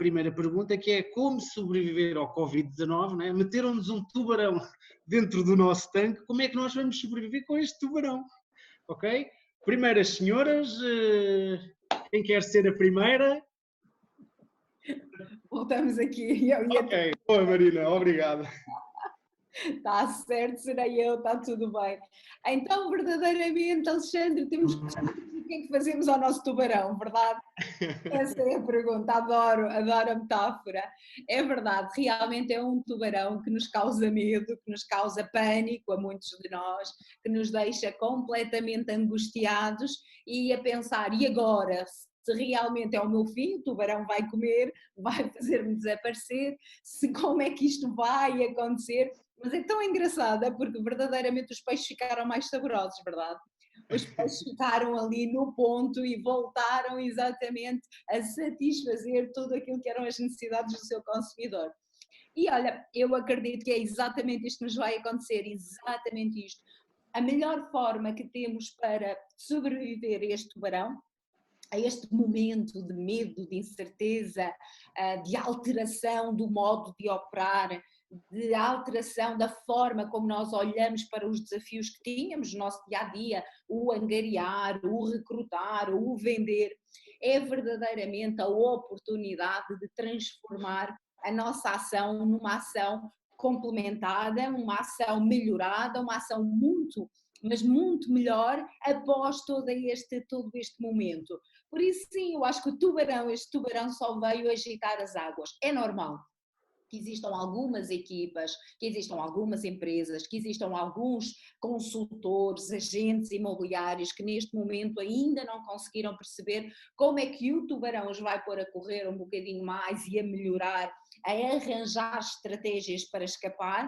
primeira pergunta, que é como sobreviver ao Covid-19, né? Meteram-nos um tubarão dentro do nosso tanque, como é que nós vamos sobreviver com este tubarão? Ok? Primeiro as senhoras, quem quer ser a primeira? Voltamos aqui. Ok, boa Marina, obrigado. Está certo, serei eu, está tudo bem. Então, verdadeiramente, Alexandre, temos que descobrir o que é que fazemos ao nosso tubarão, verdade? Essa é a pergunta, adoro a metáfora. É verdade, realmente é um tubarão que nos causa medo, que nos causa pânico a muitos de nós, que nos deixa completamente angustiados e a pensar, e agora? Se realmente é o meu fim, o tubarão vai comer, vai fazer-me desaparecer, como é que isto vai acontecer? Mas é tão engraçada porque verdadeiramente os peixes ficaram mais saborosos, verdade? Os peixes ficaram ali no ponto e voltaram exatamente a satisfazer tudo aquilo que eram as necessidades do seu consumidor. E olha, eu acredito que é exatamente isto que nos vai acontecer, exatamente isto. A melhor forma que temos para sobreviver a este tubarão, a este momento de medo, de incerteza, de alteração do modo de operar, de alteração da forma como nós olhamos para os desafios que tínhamos no nosso dia a dia, o angariar, o recrutar, o vender, é verdadeiramente a oportunidade de transformar a nossa ação numa ação complementada, uma ação melhorada, uma ação muito, mas muito melhor após todo este momento. Por isso sim, eu acho que este tubarão só veio agitar as águas, é normal que existam algumas equipas, que existam algumas empresas, que existam alguns consultores, agentes imobiliários que neste momento ainda não conseguiram perceber como é que o tubarão os vai pôr a correr um bocadinho mais e a melhorar, a arranjar estratégias para escapar,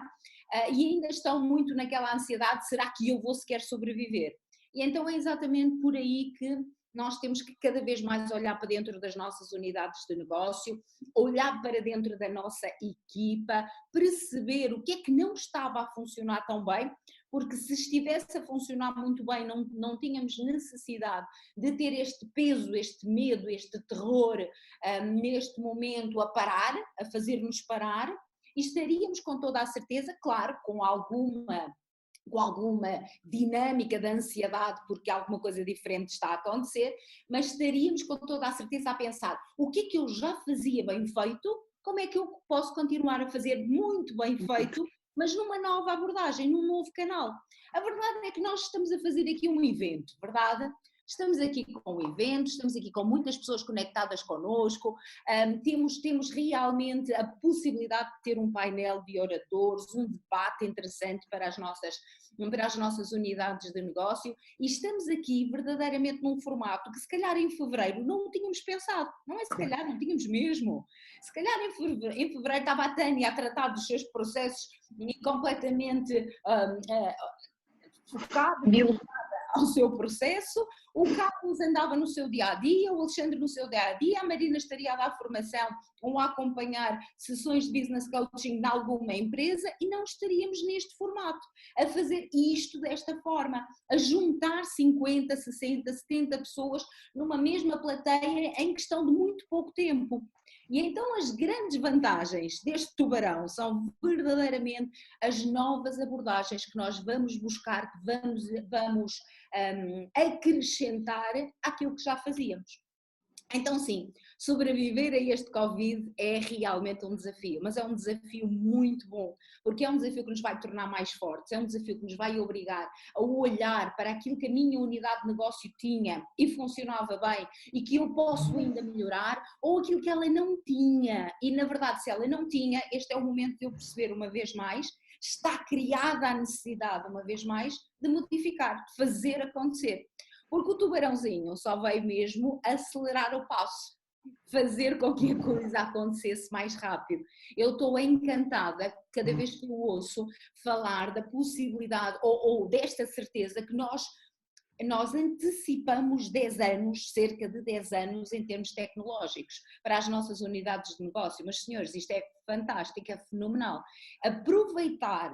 e ainda estão muito naquela ansiedade, será que eu vou sequer sobreviver? E então é exatamente por aí que nós temos que cada vez mais olhar para dentro das nossas unidades de negócio, olhar para dentro da nossa equipa, perceber o que é que não estava a funcionar tão bem, porque se estivesse a funcionar muito bem não tínhamos necessidade de ter este peso, este medo, este terror neste momento a parar, a fazer-nos parar, e estaríamos com toda a certeza, claro, com alguma dinâmica de ansiedade porque alguma coisa diferente está a acontecer, mas estaríamos com toda a certeza a pensar o que é que eu já fazia bem feito, como é que eu posso continuar a fazer muito bem feito, mas numa nova abordagem, num novo canal. A verdade é que nós estamos a fazer aqui um evento, verdade? Estamos aqui com o evento, estamos aqui com muitas pessoas conectadas connosco, temos realmente a possibilidade de ter um painel de oradores, um debate interessante para as nossas unidades de negócio e estamos aqui verdadeiramente num formato que se calhar em fevereiro não tínhamos pensado, não é se calhar, não tínhamos mesmo. Se calhar em fevereiro estava a Tânia a tratar dos seus processos e completamente focada ao seu processo, o Carlos andava no seu dia-a-dia, o Alexandre no seu dia-a-dia, a Marina estaria a dar formação ou a acompanhar sessões de business coaching em alguma empresa e não estaríamos neste formato, a fazer isto desta forma, a juntar 50, 60, 70 pessoas numa mesma plateia em questão de muito pouco tempo. E então as grandes vantagens deste tubarão são verdadeiramente as novas abordagens que nós vamos buscar, que vamos acrescentar àquilo que já fazíamos. Então sim, sobreviver a este Covid é realmente um desafio, mas é um desafio muito bom, porque é um desafio que nos vai tornar mais fortes, é um desafio que nos vai obrigar a olhar para aquilo que a minha unidade de negócio tinha e funcionava bem e que eu posso ainda melhorar, ou aquilo que ela não tinha, e na verdade se ela não tinha, este é o momento de eu perceber uma vez mais, está criada a necessidade uma vez mais de modificar, de fazer acontecer. Porque o tubarãozinho só veio mesmo acelerar o passo, fazer com que a coisa acontecesse mais rápido. Eu estou encantada cada vez que eu ouço falar da possibilidade ou desta certeza que nós antecipamos 10 anos, cerca de 10 anos em termos tecnológicos para as nossas unidades de negócio. Mas senhores, isto é fantástico, é fenomenal. Aproveitar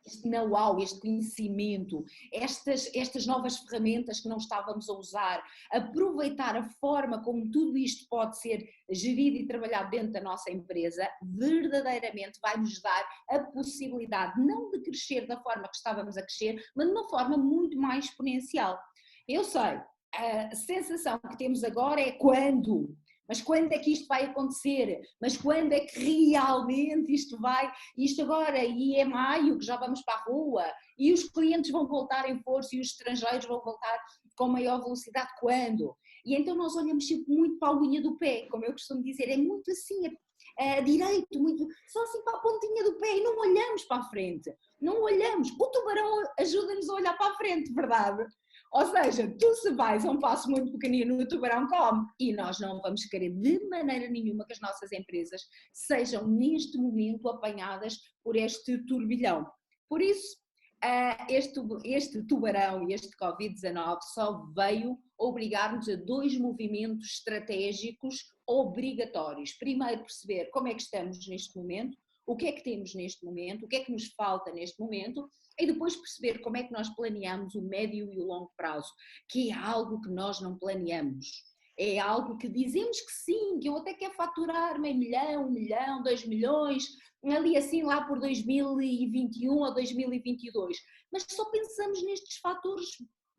este know-how, este conhecimento, estas novas ferramentas que não estávamos a usar, aproveitar a forma como tudo isto pode ser gerido e trabalhado dentro da nossa empresa, verdadeiramente vai nos dar a possibilidade não de crescer da forma que estávamos a crescer, mas de uma forma muito mais exponencial. Eu sei, a sensação que temos agora é quando? Mas quando é que isto vai acontecer? Mas quando é que realmente isto agora, e é maio que já vamos para a rua, e os clientes vão voltar em força e os estrangeiros vão voltar com maior velocidade, quando? E então nós olhamos sempre muito para a unha do pé, como eu costumo dizer, é muito assim, direito, muito, só assim para a pontinha do pé e não olhamos para a frente, não olhamos. O tubarão ajuda-nos a olhar para a frente, verdade? Ou seja, tu se vais a um passo muito pequenino, o tubarão come. E nós não vamos querer de maneira nenhuma que as nossas empresas sejam neste momento apanhadas por este turbilhão. Por isso, este tubarão e este Covid-19 só veio obrigar-nos a 2 movimentos estratégicos obrigatórios. Primeiro, perceber como é que estamos neste momento, o que é que temos neste momento, o que é que nos falta neste momento, e depois perceber como é que nós planeamos o médio e o longo prazo, que é algo que nós não planeamos. É algo que dizemos que sim, que eu até quero faturar meio milhão, 1 milhão, 2 milhões, ali assim lá por 2021 ou 2022. Mas só pensamos nestes fatores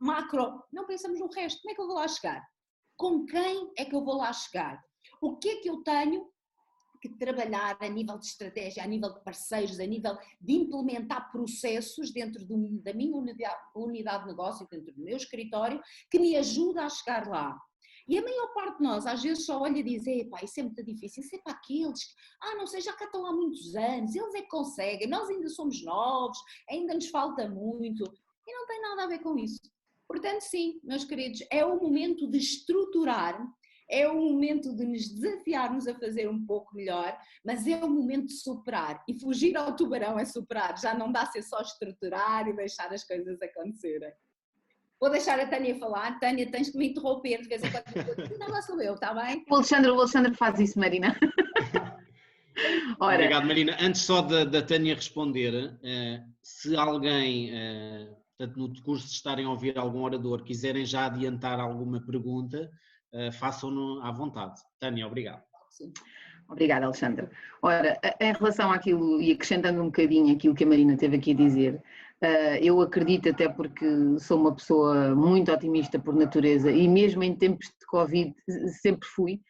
macro, não pensamos no resto. Como é que eu vou lá chegar? Com quem é que eu vou lá chegar? O que é que eu tenho que trabalhar a nível de estratégia, a nível de parceiros, a nível de implementar processos dentro da minha unidade de negócio, dentro do meu escritório, que me ajuda a chegar lá. E a maior parte de nós às vezes só olha e diz, pá, isso é muito difícil, isso é para aqueles que, não sei, já cá estão há muitos anos, eles é que conseguem, nós ainda somos novos, ainda nos falta muito, e não tem nada a ver com isso. Portanto, sim, meus queridos, é o momento de estruturar, é o momento de nos desafiarmos a fazer um pouco melhor, mas é o momento de superar. E fugir ao tubarão é superar, já não dá a ser só estruturar e deixar as coisas acontecerem. Vou deixar a Tânia falar. Tânia, tens que me interromper de vez em quando. Não, lá sou eu, está bem? O Alexandre faz isso, Marina. Ora, obrigado, Marina. Antes só da Tânia responder, se alguém, portanto, no curso de estarem a ouvir algum orador, quiserem já adiantar alguma pergunta, façam-no à vontade. Tânia, obrigado. Sim. Obrigada, Alexandre. Ora, em relação àquilo, e acrescentando um bocadinho aquilo que a Marina teve aqui a dizer, eu acredito, até porque sou uma pessoa muito otimista por natureza e mesmo em tempos de Covid sempre fui,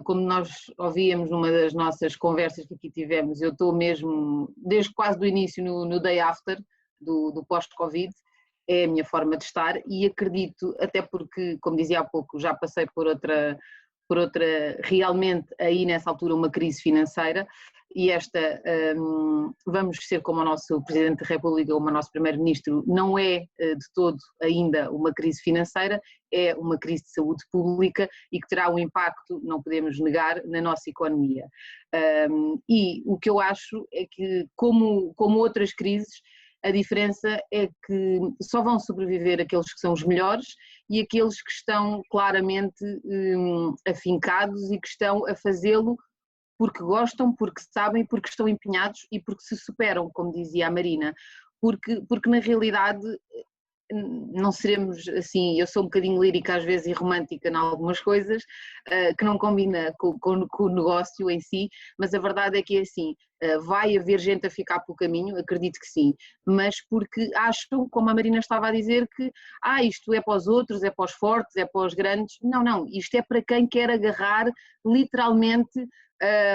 como nós ouvíamos numa das nossas conversas que aqui tivemos, eu estou mesmo, desde quase do início, no day after do pós-Covid, é a minha forma de estar e acredito, até porque, como dizia há pouco, já passei por outra realmente aí nessa altura uma crise financeira e esta, vamos ser como o nosso Presidente da República, como o nosso Primeiro-Ministro, não é de todo ainda uma crise financeira, é uma crise de saúde pública e que terá um impacto, não podemos negar, na nossa economia. E o que eu acho é que, como outras crises, a diferença é que só vão sobreviver aqueles que são os melhores e aqueles que estão claramente afincados e que estão a fazê-lo porque gostam, porque sabem, porque estão empenhados e porque se superam, como dizia a Marina, porque na realidade não seremos assim, eu sou um bocadinho lírica às vezes e romântica em algumas coisas, que não combina com o negócio em si, mas a verdade é que é assim, vai haver gente a ficar pelo caminho, acredito que sim, mas porque acham, como a Marina estava a dizer, que isto é para os outros, é para os fortes, é para os grandes, não, isto é para quem quer agarrar literalmente,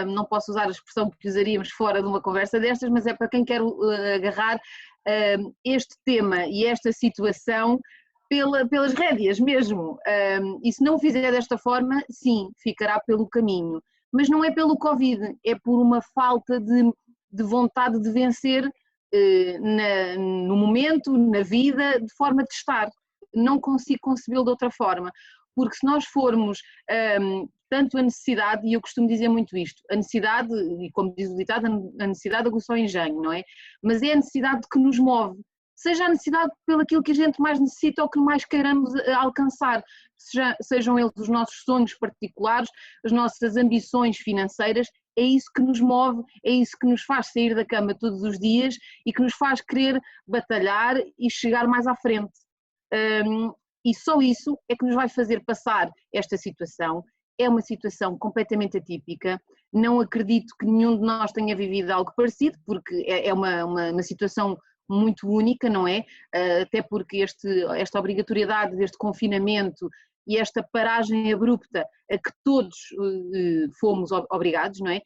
não posso usar a expressão que usaríamos fora de uma conversa destas, mas é para quem quer agarrar este tema e esta situação pelas rédeas mesmo, e se não o fizer desta forma, sim, ficará pelo caminho, mas não é pelo Covid, é por uma falta de vontade de vencer no momento, na vida, de forma de estar, não consigo concebê-lo de outra forma, porque se nós formos tanto a necessidade, e eu costumo dizer muito isto, a necessidade, e como diz o ditado, a necessidade aguça o engenho, não é? Mas é a necessidade que nos move, seja a necessidade pelo aquilo que a gente mais necessita ou que mais queiramos alcançar, sejam eles os nossos sonhos particulares, as nossas ambições financeiras, é isso que nos move, é isso que nos faz sair da cama todos os dias e que nos faz querer batalhar e chegar mais à frente. E só isso é que nos vai fazer passar esta situação. É uma situação completamente atípica, não acredito que nenhum de nós tenha vivido algo parecido, porque é uma situação muito única, não é? Até porque esta obrigatoriedade deste confinamento e esta paragem abrupta a que todos fomos obrigados, não é?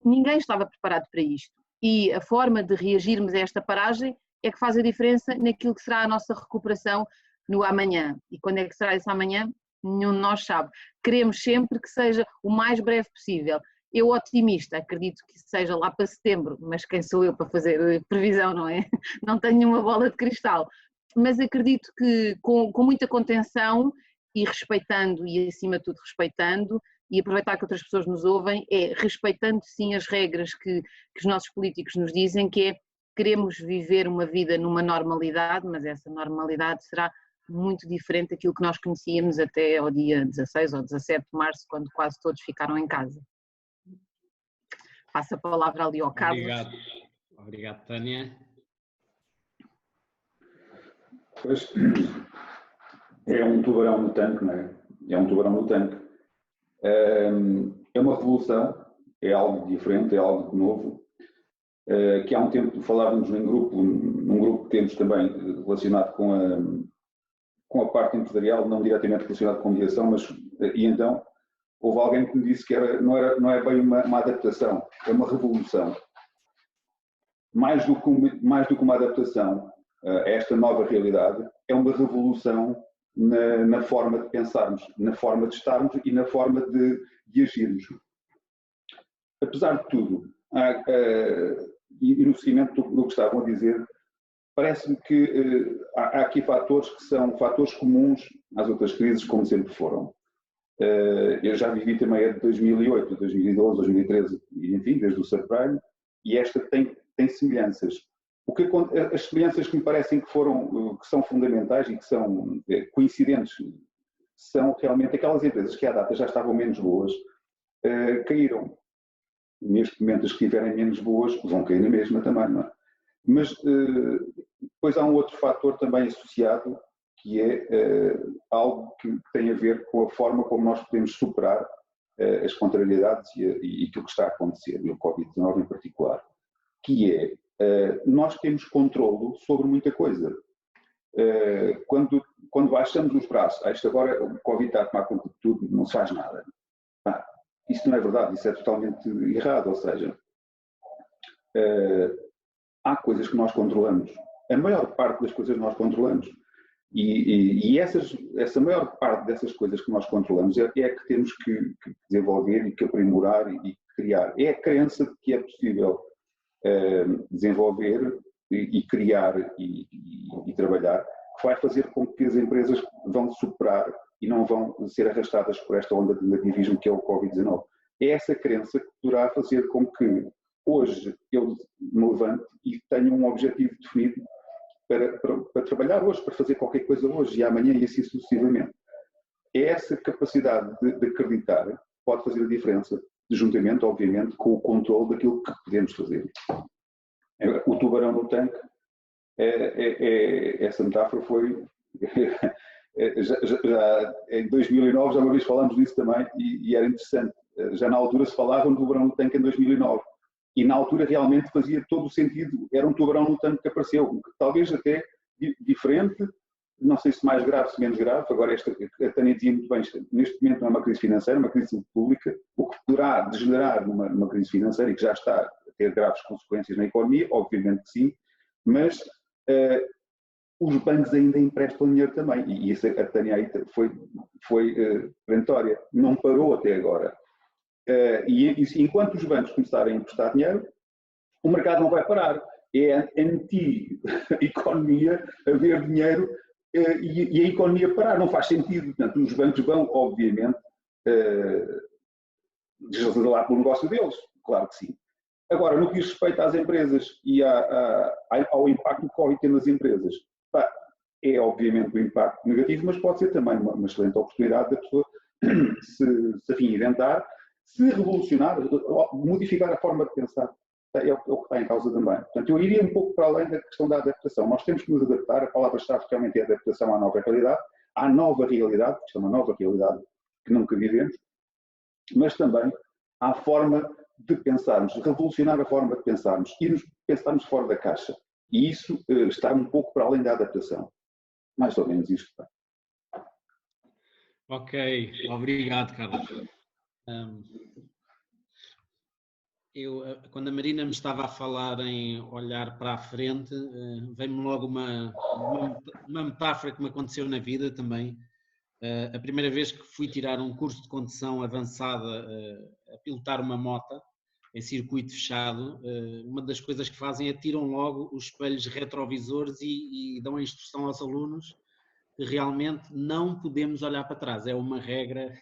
Ninguém estava preparado para isto. E a forma de reagirmos a esta paragem é que faz a diferença naquilo que será a nossa recuperação no amanhã. E quando é que será esse amanhã? Nenhum de nós sabe. Queremos sempre que seja o mais breve possível. Eu, otimista, acredito que seja lá para setembro, mas quem sou eu para fazer previsão, não é? Não tenho nenhuma bola de cristal. Mas acredito que com muita contenção e respeitando, e acima de tudo respeitando, e aproveitar que outras pessoas nos ouvem, respeitando sim as regras que os nossos políticos nos dizem, que é queremos viver uma vida numa normalidade, mas essa normalidade será muito diferente daquilo que nós conhecíamos até ao dia 16 ou 17 de março, quando quase todos ficaram em casa. Passo a palavra ali ao Carlos. Obrigado. Obrigado, Tânia. Pois, é um tubarão no tanque, não é? É um tubarão no tanque. É uma revolução, é algo diferente, é algo novo, que há um tempo falávamos num grupo que temos também relacionado com a parte empresarial, não diretamente relacionado com a mediação, e então houve alguém que me disse que não é bem uma adaptação, é uma revolução. Mais do que uma adaptação a esta nova realidade, é uma revolução na forma de pensarmos, na forma de estarmos e na forma de agirmos. Apesar de tudo, e no seguimento do que estavam a dizer, parece-me que há aqui fatores que são fatores comuns às outras crises, como sempre foram. Eu já vivi também a de 2008, 2012, 2013, enfim, desde o subprime, e esta tem semelhanças. As semelhanças que me parecem que são fundamentais e que são coincidentes são realmente aquelas empresas que à data já estavam menos boas, caíram. Neste momento, as que estiverem menos boas vão cair na mesma também, não é? Mas depois há um outro fator também associado, que é algo que tem a ver com a forma como nós podemos superar as contrariedades e aquilo que está a acontecer, e o Covid-19 em particular, que é nós temos controlo sobre muita coisa. Quando baixamos os braços, isto agora o Covid está a tomar conta de tudo, não se faz nada. Isso não é verdade, isso é totalmente errado, ou seja, há coisas que nós controlamos. A maior parte das coisas nós controlamos. E essa maior parte dessas coisas que nós controlamos é que temos que desenvolver e que aprimorar e criar. É a crença de que é possível desenvolver e criar e trabalhar, que vai fazer com que as empresas vão superar e não vão ser arrastadas por esta onda de negativismo que é o Covid-19. É essa crença que poderá fazer com que hoje eu me levante e tenha um objetivo definido para trabalhar hoje, para fazer qualquer coisa hoje e amanhã e assim sucessivamente. É essa capacidade de acreditar que pode fazer a diferença, juntamente, obviamente, com o controle daquilo que podemos fazer. O tubarão no tanque, essa metáfora foi... já em 2009, já uma vez falámos disso também, e era interessante. Já na altura se falava no tubarão no tanque em 2009. E na altura realmente fazia todo o sentido, era um tubarão no tanque que apareceu, talvez até diferente, não sei se mais grave, se menos grave, agora a Tânia dizia muito bem, neste momento não é uma crise financeira, é uma crise pública, o que poderá degenerar numa crise financeira e que já está a ter graves consequências na economia, obviamente que sim, mas os bancos ainda emprestam dinheiro também, e isso a Tânia aí foi perentória, não parou até agora. E enquanto os bancos começarem a emprestar dinheiro, o mercado não vai parar. É anti-economia haver dinheiro e a economia parar. Não faz sentido. Portanto, os bancos vão, obviamente, desregular o negócio deles. Claro que sim. Agora, no que diz respeito às empresas e ao impacto que o Covid tem nas empresas, é obviamente um impacto negativo, mas pode ser também uma excelente oportunidade da pessoa se reinventar Se revolucionar, modificar a forma de pensar, é o que está em causa também. Portanto, eu iria um pouco para além da questão da adaptação. Nós temos que nos adaptar, a palavra-chave realmente é a adaptação à nova realidade, porque isto é uma nova realidade que nunca vivemos, mas também à forma de pensarmos, revolucionar a forma de pensarmos, e pensarmos fora da caixa. E isso está um pouco para além da adaptação. Mais ou menos isto. Ok, obrigado, Carlos. Quando a Marina me estava a falar em olhar para a frente, veio-me logo uma metáfora que me aconteceu na vida também. A primeira vez que fui tirar um curso de condução avançada a pilotar uma moto em circuito fechado, uma das coisas que fazem é tiram logo os espelhos retrovisores e dão a instrução aos alunos que realmente não podemos olhar para trás. É uma regra,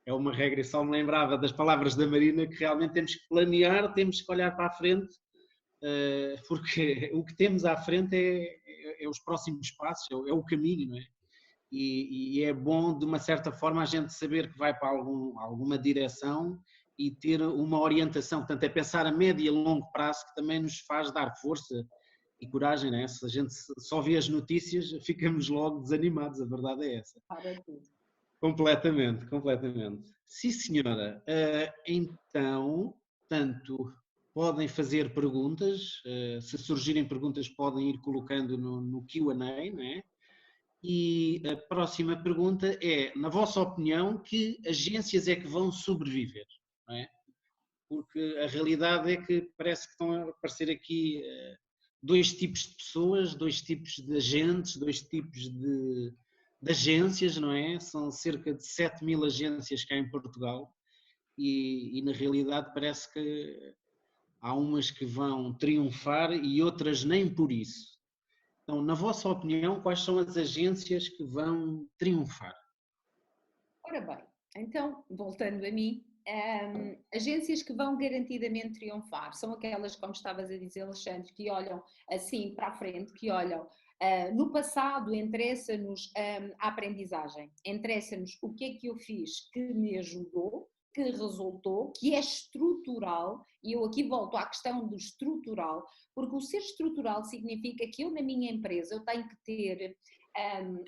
e só me lembrava das palavras da Marina que realmente temos que planear, temos que olhar para a frente, porque o que temos à frente é os próximos passos, é o caminho, não é? E é bom, de uma certa forma, a gente saber que vai para alguma direção e ter uma orientação. Portanto, é pensar a médio e a longo prazo que também nos faz dar força e coragem, não é? Se a gente só vê as notícias, ficamos logo desanimados, a verdade é essa. Completamente, completamente. Sim, senhora. Então, tanto podem fazer perguntas, se surgirem perguntas podem ir colocando no Q&A, não é? E a próxima pergunta é, na vossa opinião, que agências é que vão sobreviver? Não é? Porque a realidade é que parece que estão a aparecer aqui dois tipos de pessoas, dois tipos de agentes, dois tipos de agências, não é? São cerca de 7.000 agências cá em Portugal e na realidade parece que há umas que vão triunfar e outras nem por isso. Então, na vossa opinião, quais são as agências que vão triunfar? Ora bem, então, voltando a mim, agências que vão garantidamente triunfar são aquelas, como estavas a dizer, Alexandre, que olham assim para a frente, que olham no passado, interessa-nos a aprendizagem, interessa-nos o que é que eu fiz que me ajudou, que resultou, que é estrutural, e eu aqui volto à questão do estrutural, porque o ser estrutural significa que eu na minha empresa eu tenho que ter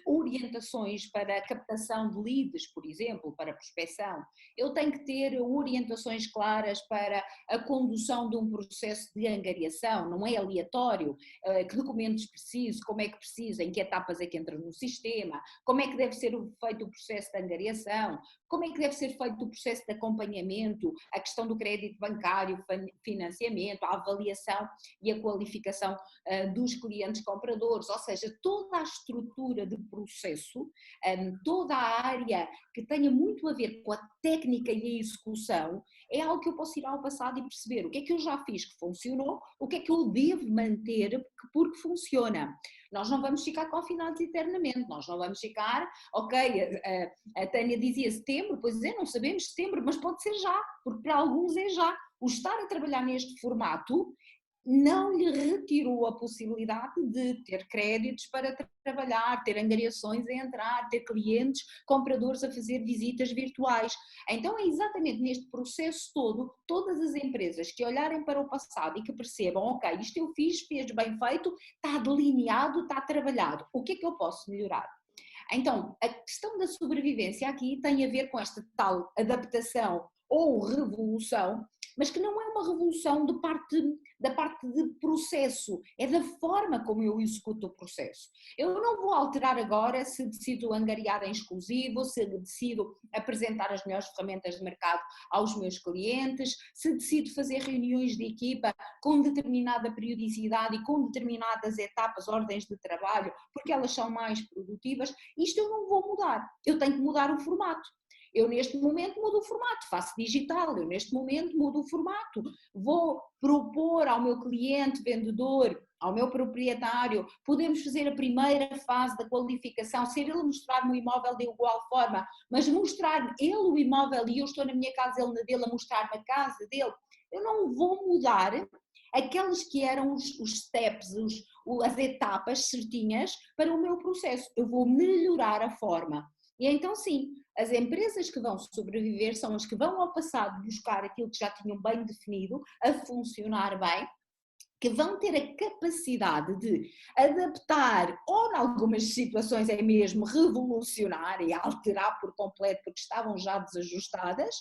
orientações para a captação de leads, por exemplo, para prospecção. Eu tenho que ter orientações claras para a condução de um processo de angariação, não é aleatório, que documentos preciso, como é que precisa, em que etapas é que entra no sistema, como é que deve ser feito o processo de angariação, como é que deve ser feito o processo de acompanhamento, a questão do crédito bancário, financiamento, a avaliação e a qualificação dos clientes compradores, ou seja, toda a estrutura de processo, toda a área que tenha muito a ver com a técnica e a execução, é algo que eu posso ir ao passado e perceber o que é que eu já fiz que funcionou, o que é que eu devo manter porque funciona. Nós não vamos ficar confinados eternamente, nós não vamos ficar, ok, a Tânia dizia setembro, pois é, não sabemos setembro, mas pode ser já, porque para alguns é já. O estar a trabalhar neste formato não lhe retirou a possibilidade de ter créditos para trabalhar, ter angariações a entrar, ter clientes, compradores a fazer visitas virtuais. Então é exatamente neste processo todo, todas as empresas que olharem para o passado e que percebam, ok, isto eu fiz bem feito, está delineado, está trabalhado, o que é que eu posso melhorar? Então, a questão da sobrevivência aqui tem a ver com esta tal adaptação ou revolução, mas que não é uma revolução da parte de processo, é da forma como eu executo o processo. Eu não vou alterar agora se decido angariar em exclusivo, se decido apresentar as melhores ferramentas de mercado aos meus clientes, se decido fazer reuniões de equipa com determinada periodicidade e com determinadas etapas, ordens de trabalho, porque elas são mais produtivas. Isto eu não vou mudar, eu tenho que mudar o formato. Eu neste momento mudo o formato, faço digital, eu neste momento mudo o formato, vou propor ao meu cliente, vendedor, ao meu proprietário, podemos fazer a primeira fase da qualificação, ser ele mostrar-me o imóvel de igual forma, mas mostrar ele o imóvel e eu estou na minha casa, ele na dele, a mostrar-me a casa dele. Eu não vou mudar aqueles que eram os steps, as etapas certinhas para o meu processo, eu vou melhorar a forma. E então sim, as empresas que vão sobreviver são as que vão ao passado buscar aquilo que já tinham bem definido, a funcionar bem, que vão ter a capacidade de adaptar ou em algumas situações é mesmo revolucionar e alterar por completo porque estavam já desajustadas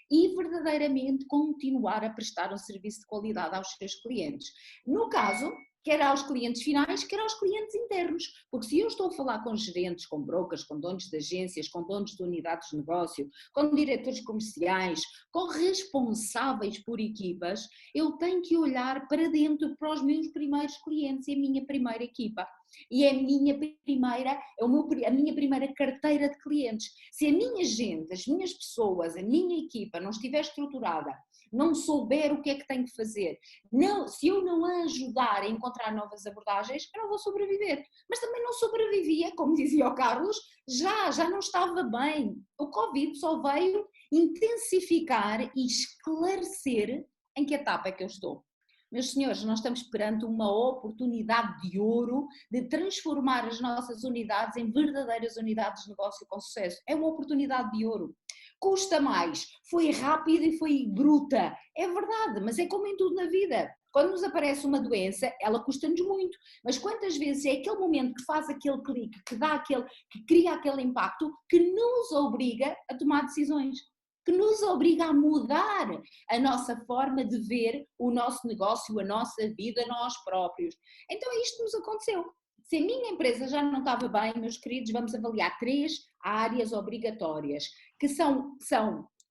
e verdadeiramente continuar a prestar um serviço de qualidade aos seus clientes. No caso, quer aos clientes finais, quer aos clientes internos, porque se eu estou a falar com gerentes, com brokers, com donos de agências, com donos de unidades de negócio, com diretores comerciais, com responsáveis por equipas, eu tenho que olhar para dentro, para os meus primeiros clientes e a minha primeira equipa. E é a minha primeira carteira de clientes. Se a minha gente, as minhas pessoas, a minha equipa não estiver estruturada, não souber o que é que tenho que fazer, se eu não a ajudar a encontrar novas abordagens, eu não vou sobreviver. Mas também não sobrevivia, como dizia o Carlos, já não estava bem. O Covid só veio intensificar e esclarecer em que etapa é que eu estou. Meus senhores, nós estamos perante uma oportunidade de ouro de transformar as nossas unidades em verdadeiras unidades de negócio com sucesso. É uma oportunidade de ouro. Custa mais, foi rápida e foi bruta. É verdade, mas é como em tudo na vida. Quando nos aparece uma doença, ela custa-nos muito. Mas quantas vezes é aquele momento que faz aquele clique, que cria aquele impacto, que nos obriga a tomar decisões, que nos obriga a mudar a nossa forma de ver o nosso negócio, a nossa vida, nós próprios. Então é isto que nos aconteceu. Se a minha empresa já não estava bem, meus queridos, vamos avaliar 3 áreas obrigatórias, que são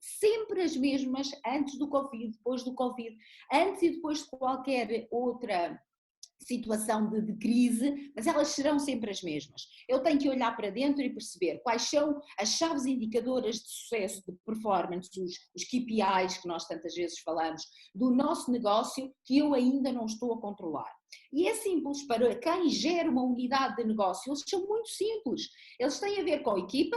sempre as mesmas antes do Covid, depois do Covid, antes e depois de qualquer outra situação de crise, mas elas serão sempre as mesmas. Eu tenho que olhar para dentro e perceber quais são as chaves indicadoras de sucesso, de performance, os KPIs que nós tantas vezes falamos, do nosso negócio que eu ainda não estou a controlar. E é simples, para quem gera uma unidade de negócio, eles são muito simples. Eles têm a ver com a equipa,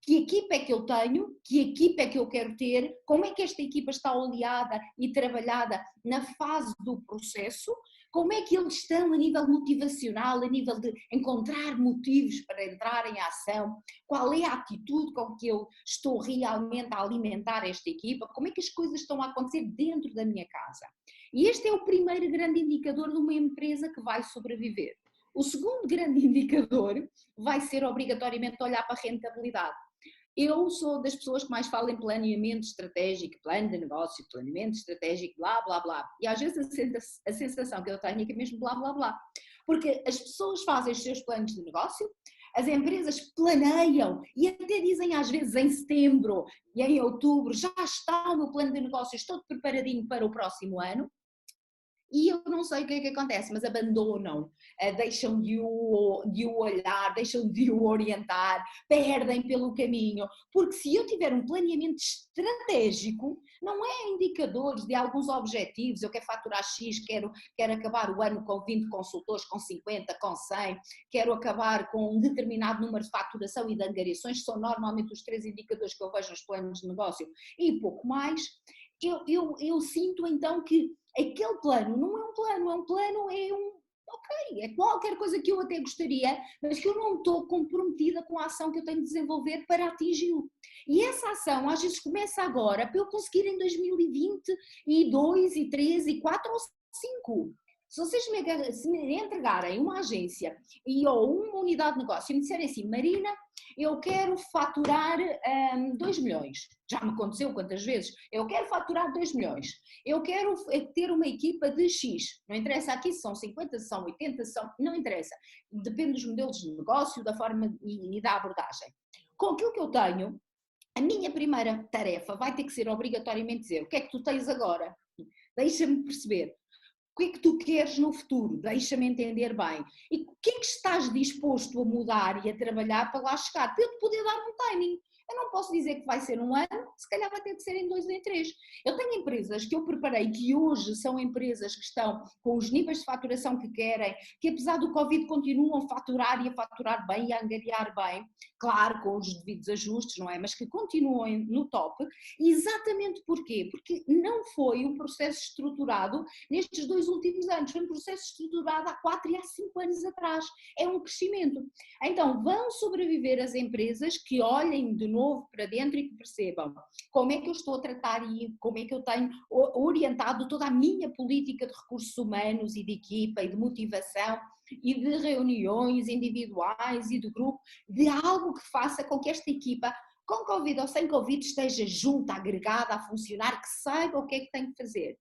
que equipa é que eu tenho, que equipa é que eu quero ter, como é que esta equipa está oleada e trabalhada na fase do processo, como é que eles estão a nível motivacional, a nível de encontrar motivos para entrar em ação, qual é a atitude com que eu estou realmente a alimentar esta equipa, como é que as coisas estão a acontecer dentro da minha casa. E este é o primeiro grande indicador de uma empresa que vai sobreviver. O segundo grande indicador vai ser obrigatoriamente olhar para a rentabilidade. Eu sou das pessoas que mais falam em planeamento estratégico, plano de negócio, planeamento estratégico, blá, blá, blá. E às vezes a sensação que eu tenho é que é mesmo blá, blá, blá. Porque as pessoas fazem os seus planos de negócio, as empresas planeiam e até dizem às vezes em setembro e em outubro, já está o meu plano de negócios todo preparadinho para o próximo ano. E eu não sei o que é que acontece, mas abandonam, deixam de o olhar, deixam de o orientar, perdem pelo caminho, porque se eu tiver um planeamento estratégico, não é indicadores de alguns objetivos, eu quero faturar X, quero acabar o ano com 20 consultores, com 50, com 100, quero acabar com um determinado número de faturação e de angariações, que são normalmente os 3 indicadores que eu vejo nos planos de negócio e pouco mais. Eu sinto então que aquele plano não é um plano, é qualquer coisa que eu até gostaria, mas que eu não estou comprometida com a ação que eu tenho de desenvolver para atingi-lo. E essa ação às vezes começa agora para eu conseguir em 2022, e 3, e 4 ou 5. Se vocês me entregarem uma agência ou uma unidade de negócio e me disserem assim, Marina, eu quero faturar 2 milhões. Já me aconteceu quantas vezes? Eu quero faturar 2 milhões. Eu quero ter uma equipa de X. Não interessa aqui se são 50, se são 80, não interessa. Depende dos modelos de negócio, da forma e da abordagem. Com aquilo que eu tenho, a minha primeira tarefa vai ter que ser obrigatoriamente dizer o que é que tu tens agora? Deixa-me perceber. O que é que tu queres no futuro? Deixa-me entender bem. E o que é que estás disposto a mudar e a trabalhar para lá chegar? Para eu te poder dar um timing. Eu não posso dizer que vai ser num ano, se calhar vai ter que ser em 2 ou em 3. Eu tenho empresas que eu preparei, que hoje são empresas que estão com os níveis de faturação que querem, que apesar do Covid continuam a faturar e a faturar bem e a angariar bem, claro, com os devidos ajustes, não é? Mas que continuam no top. Exatamente porquê? Porque não foi um processo estruturado nestes 2 últimos anos, foi um processo estruturado há 4 e há 5 anos atrás. É um crescimento. Então, vão sobreviver as empresas que olhem de novo para dentro e que percebam como é que eu estou a tratar e como é que eu tenho orientado toda a minha política de recursos humanos e de equipa e de motivação e de reuniões individuais e de grupo, de algo que faça com que esta equipa, com Covid ou sem Covid, esteja junta, agregada, a funcionar, que saiba o que é que tem que fazer.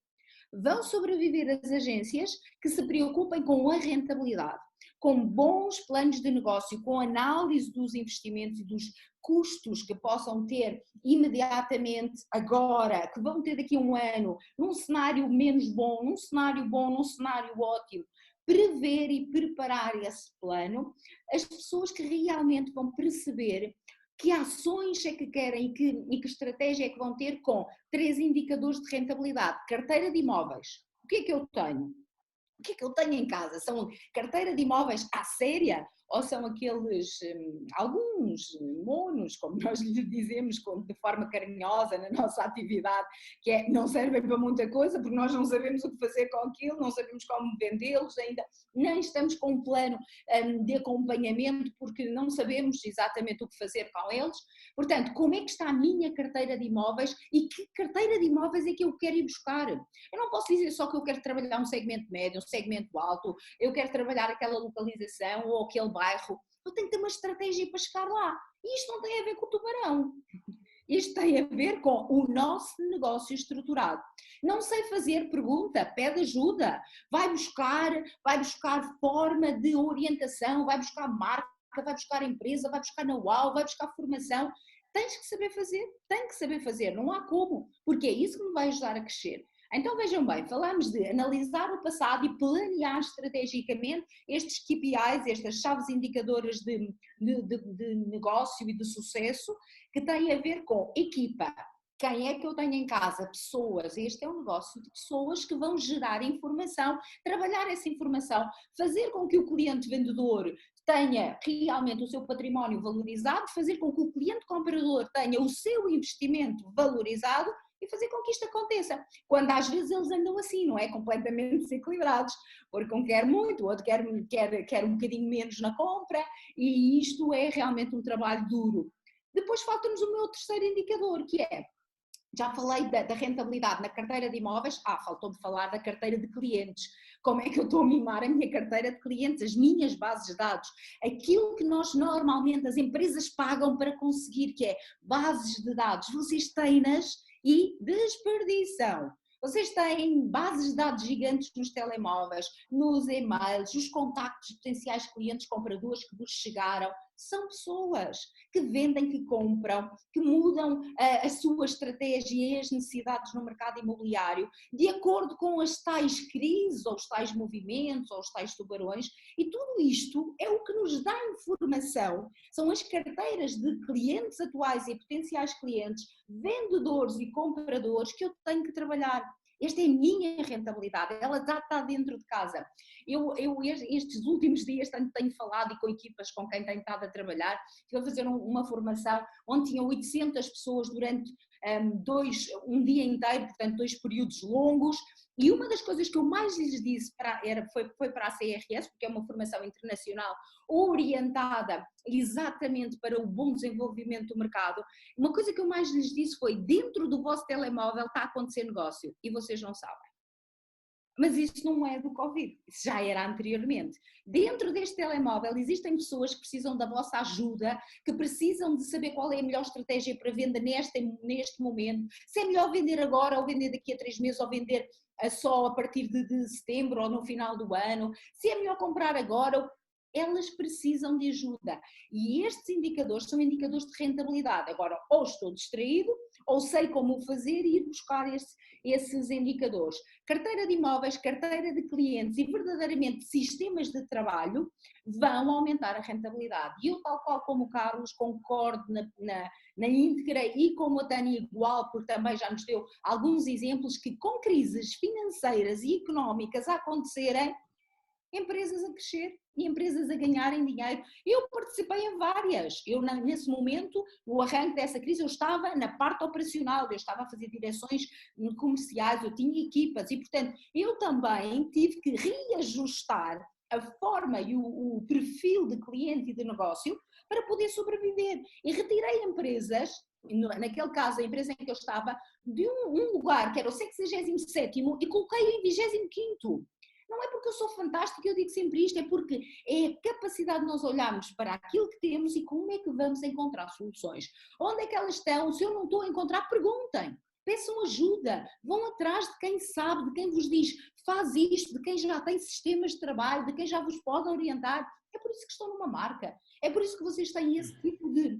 Vão sobreviver as agências que se preocupem com a rentabilidade, com bons planos de negócio, com análise dos investimentos e dos custos que possam ter imediatamente agora, que vão ter daqui a um ano, num cenário menos bom, num cenário bom, num cenário ótimo, prever e preparar esse plano, as pessoas que realmente vão perceber que ações é que querem e que estratégia é que vão ter com 3 indicadores de rentabilidade. Carteira de imóveis. O que é que eu tenho? O que é que eu tenho em casa? São carteira de imóveis à séria? Ou são aqueles, alguns monos, como nós lhe dizemos de forma carinhosa na nossa atividade, que é, não servem para muita coisa, porque nós não sabemos o que fazer com aquilo, não sabemos como vendê-los ainda, nem estamos com um plano de acompanhamento, porque não sabemos exatamente o que fazer com eles. Portanto, como é que está a minha carteira de imóveis e que carteira de imóveis é que eu quero ir buscar? Eu não posso dizer só que eu quero trabalhar um segmento médio, um segmento alto, eu quero trabalhar aquela localização ou aquele bairro, eu tenho que ter uma estratégia para chegar lá. E isto não tem a ver com o tubarão. Isto tem a ver com o nosso negócio estruturado. Não sei fazer, pergunta, pede ajuda, vai buscar forma de orientação, vai buscar marca, vai buscar empresa, vai buscar know-how, vai buscar formação. Tens que saber fazer, tem que saber fazer, não há como, porque é isso que me vai ajudar a crescer. Então vejam bem, falamos de analisar o passado e planear estrategicamente estes KPIs, estas chaves indicadoras de negócio e de sucesso, que têm a ver com equipa. Quem é que eu tenho em casa? Pessoas. Este é um negócio de pessoas que vão gerar informação, trabalhar essa informação, fazer com que o cliente vendedor tenha realmente o seu património valorizado, fazer com que o cliente comprador tenha o seu investimento valorizado e fazer com que isto aconteça. Quando às vezes eles andam assim, não é? Completamente desequilibrados, porque um quer muito, o outro quer um bocadinho menos na compra, e isto é realmente um trabalho duro. Depois falta-nos o meu terceiro indicador, que é, já falei da rentabilidade na carteira de imóveis, faltou-me falar da carteira de clientes. Como é que eu estou a mimar a minha carteira de clientes, as minhas bases de dados? Aquilo que nós normalmente, as empresas pagam para conseguir, que é bases de dados, vocês têm-nas e desperdiçam. Vocês têm bases de dados gigantes nos telemóveis, nos e-mails, os contactos de potenciais clientes compradores que vos chegaram. São pessoas que vendem, que compram, que mudam a sua estratégia e as necessidades no mercado imobiliário de acordo com as tais crises, ou os tais movimentos, ou os tais tubarões, e tudo isto é o que nos dá informação, são as carteiras de clientes atuais e potenciais clientes, vendedores e compradores que eu tenho que trabalhar. Esta é a minha rentabilidade, ela já está dentro de casa. Eu estes últimos dias tenho falado e com equipas com quem tenho estado a trabalhar, estive a fazer uma formação onde tinha 800 pessoas durante um dia inteiro, portanto 2 períodos longos, e uma das coisas que eu mais lhes disse foi para a CRS, porque é uma formação internacional orientada exatamente para o bom desenvolvimento do mercado. Uma coisa que eu mais lhes disse foi: dentro do vosso telemóvel está a acontecer negócio e vocês não sabem. Mas isso não é do Covid, isso já era anteriormente. Dentro deste telemóvel existem pessoas que precisam da vossa ajuda, que precisam de saber qual é a melhor estratégia para venda neste momento, se é melhor vender agora ou vender daqui a 3 meses ou vender só a partir de setembro ou no final do ano, se é melhor comprar agora. elas precisam de ajuda. E estes indicadores são indicadores de rentabilidade. Agora, ou estou distraído, ou sei como fazer e ir buscar esses indicadores. Carteira de imóveis, carteira de clientes e verdadeiramente sistemas de trabalho vão aumentar a rentabilidade. E eu, tal qual como o Carlos, concordo na íntegra e como a Tânia igual, porque também já nos deu alguns exemplos que com crises financeiras e económicas a acontecerem, empresas a crescer e empresas a ganharem dinheiro. Eu participei em várias. Eu, nesse momento, no arranque dessa crise, eu estava na parte operacional, eu estava a fazer direções comerciais, eu tinha equipas e, portanto, eu também tive que reajustar a forma e o perfil de cliente e de negócio para poder sobreviver. E retirei empresas, naquele caso a empresa em que eu estava, de um lugar que era o 67º e coloquei-o em 25º. Não é porque eu sou fantástica, eu digo sempre isto, é porque é a capacidade de nós olharmos para aquilo que temos e como é que vamos encontrar soluções. Onde é que elas estão? Se eu não estou a encontrar, perguntem. Peçam ajuda, vão atrás de quem sabe, de quem vos diz, faz isto, de quem já tem sistemas de trabalho, de quem já vos pode orientar. É por isso que estão numa marca, é por isso que vocês têm esse tipo de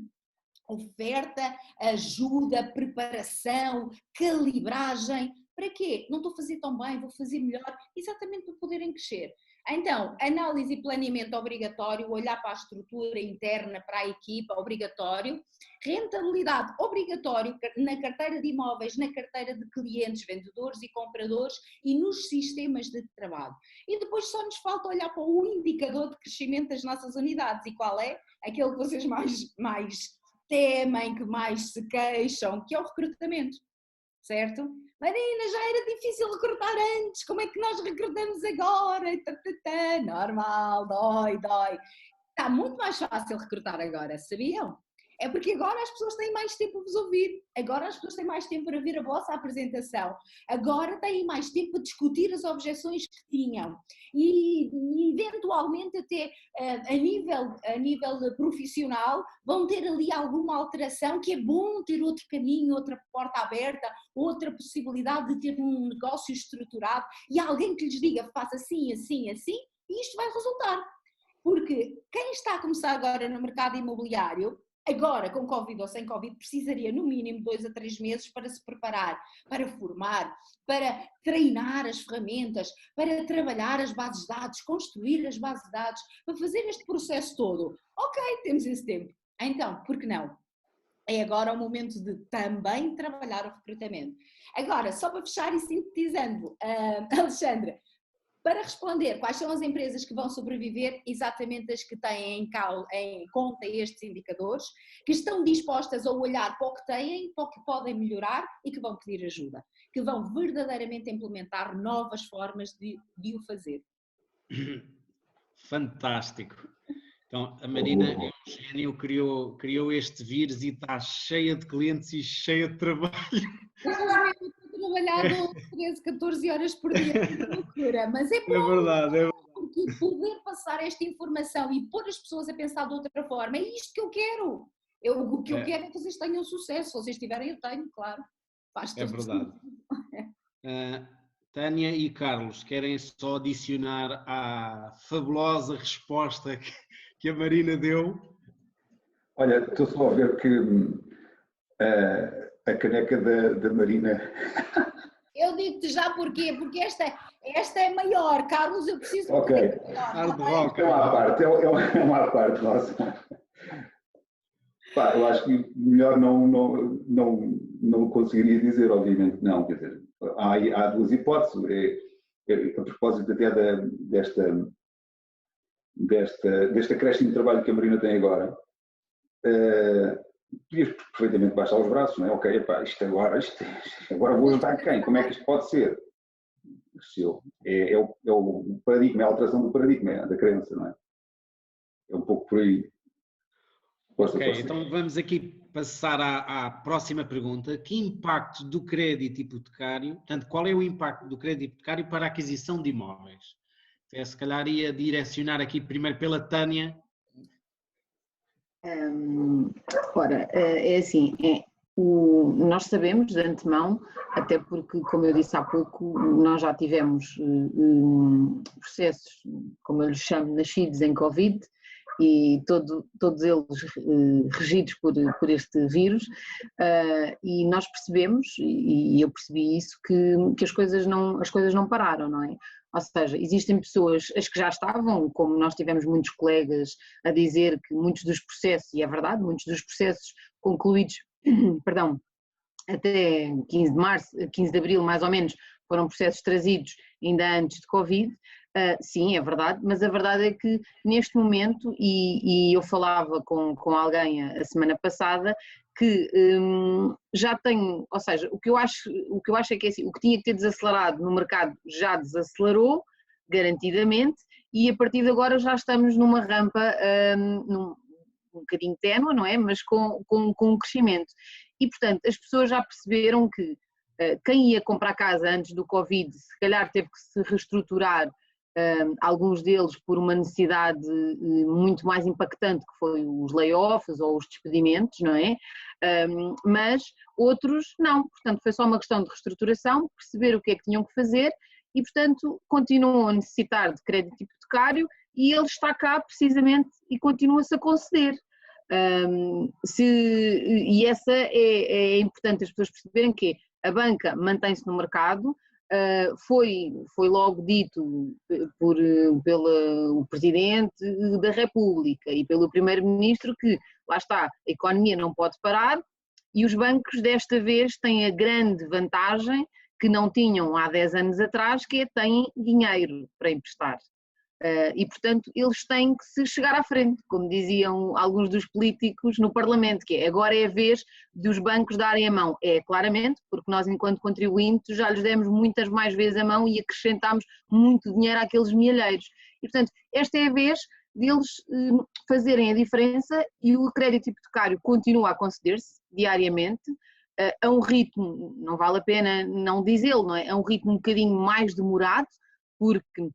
oferta, ajuda, preparação, calibragem. Para quê? Não estou a fazer tão bem, vou fazer melhor, exatamente para poderem crescer. Então, análise e planeamento obrigatório, olhar para a estrutura interna, para a equipa, obrigatório. Rentabilidade obrigatório na carteira de imóveis, na carteira de clientes, vendedores e compradores e nos sistemas de trabalho. E depois só nos falta olhar para o indicador de crescimento das nossas unidades. E qual é? Aquele que vocês mais temem, que mais se queixam, que é o recrutamento. Certo? Marina, já era difícil recrutar antes, como é que nós recrutamos agora? Normal, dói. Está muito mais fácil recrutar agora, sabiam? É porque agora as pessoas têm mais tempo a vos ouvir, agora as pessoas têm mais tempo para ver a vossa apresentação, agora têm mais tempo para discutir as objeções que tinham e eventualmente até a nível profissional vão ter ali alguma alteração que é bom ter outro caminho, outra porta aberta, outra possibilidade de ter um negócio estruturado e alguém que lhes diga faz assim, assim, assim e isto vai resultar. Porque quem está a começar agora no mercado imobiliário, agora com Covid ou sem Covid, precisaria no mínimo 2 a 3 meses para se preparar, para formar, para treinar as ferramentas, para trabalhar as bases de dados, construir as bases de dados, para fazer este processo todo. Ok, temos esse tempo. Então, por que não? É agora o momento de também trabalhar o recrutamento. Agora, só para fechar e sintetizando, Alexandra, para responder quais são as empresas que vão sobreviver, exatamente as que têm em conta estes indicadores, que estão dispostas a olhar para o que têm, para o que podem melhorar e que vão pedir ajuda, que vão verdadeiramente implementar novas formas de o fazer. Fantástico. Então, a Marina é um gênio, criou este vírus e está cheia de clientes e cheia de trabalho. Trabalhar 13, 14 horas por dia, é loucura, mas é bom. É verdade. Porque poder passar esta informação e pôr as pessoas a pensar de outra forma, é isto que eu quero. O que eu quero é que vocês tenham sucesso. Se vocês tiverem, eu tenho, claro. Faz é verdade. Tânia e Carlos, querem só adicionar à fabulosa resposta que a Marina deu? Olha, estou só a ver que a caneca da Marina... Eu digo-te já porquê, porque esta é maior, Carlos, eu preciso... Ok. É uma à parte, nossa. Pá, eu acho que melhor não conseguiria dizer, obviamente não. Quer dizer, há duas hipóteses. A propósito até deste acréscimo de trabalho que a Marina tem agora, podias perfeitamente baixar os braços, não é? Ok, epá, agora vou ajudar quem? Como é que isto pode ser? É o paradigma, é a alteração do paradigma, da crença, não é? É um pouco por aí. Ok, então vamos aqui passar à próxima pergunta. Que impacto do crédito hipotecário, portanto, qual é o impacto do crédito hipotecário para a aquisição de imóveis? Se calhar ia direcionar aqui primeiro pela Tânia. Ora, é assim, Nós sabemos de antemão, até porque, como eu disse há pouco, nós já tivemos processos, como eu lhes chamo, nascidos em Covid, e todos eles regidos por este vírus, e nós percebemos, e eu percebi isso, que as coisas não pararam, não é? Ou seja, existem pessoas, as que já estavam, como nós tivemos muitos colegas a dizer que muitos dos processos, e é verdade, muitos dos processos concluídos, perdão, até 15 de março, 15 de abril mais ou menos, foram processos trazidos ainda antes de Covid. Sim, é verdade, mas a verdade é que neste momento, e eu falava com alguém a semana passada, que já tenho, ou seja, o que eu acho é que é assim, o que tinha que ter desacelerado no mercado já desacelerou, garantidamente, e a partir de agora já estamos numa rampa um bocadinho ténue, não é? Mas com um crescimento. E, portanto, as pessoas já perceberam que quem ia comprar casa antes do Covid, se calhar teve que se reestruturar, alguns deles por uma necessidade muito mais impactante, que foi os layoffs ou os despedimentos, não é? Mas outros não, portanto foi só uma questão de reestruturação, perceber o que é que tinham que fazer e, portanto, continuam a necessitar de crédito hipotecário e ele está cá precisamente e continua-se a conceder. E essa é importante as pessoas perceberem que a mantém-se no mercado. Foi logo dito pelo Presidente da República e pelo Primeiro-Ministro que, lá está, a economia não pode parar e os bancos desta vez têm a grande vantagem que não tinham há 10 anos atrás, que é têm dinheiro para emprestar. E, portanto, eles têm que se chegar à frente, como diziam alguns dos políticos no Parlamento, que é agora é a vez dos bancos darem a mão. É, claramente, porque nós, enquanto contribuintes, já lhes demos muitas mais vezes a mão e acrescentámos muito dinheiro àqueles milheiros. E, portanto, esta é a vez deles fazerem a diferença e o crédito hipotecário continua a conceder-se diariamente, a um ritmo, não vale a pena não dizê-lo, não é? A um ritmo um bocadinho mais demorado, porque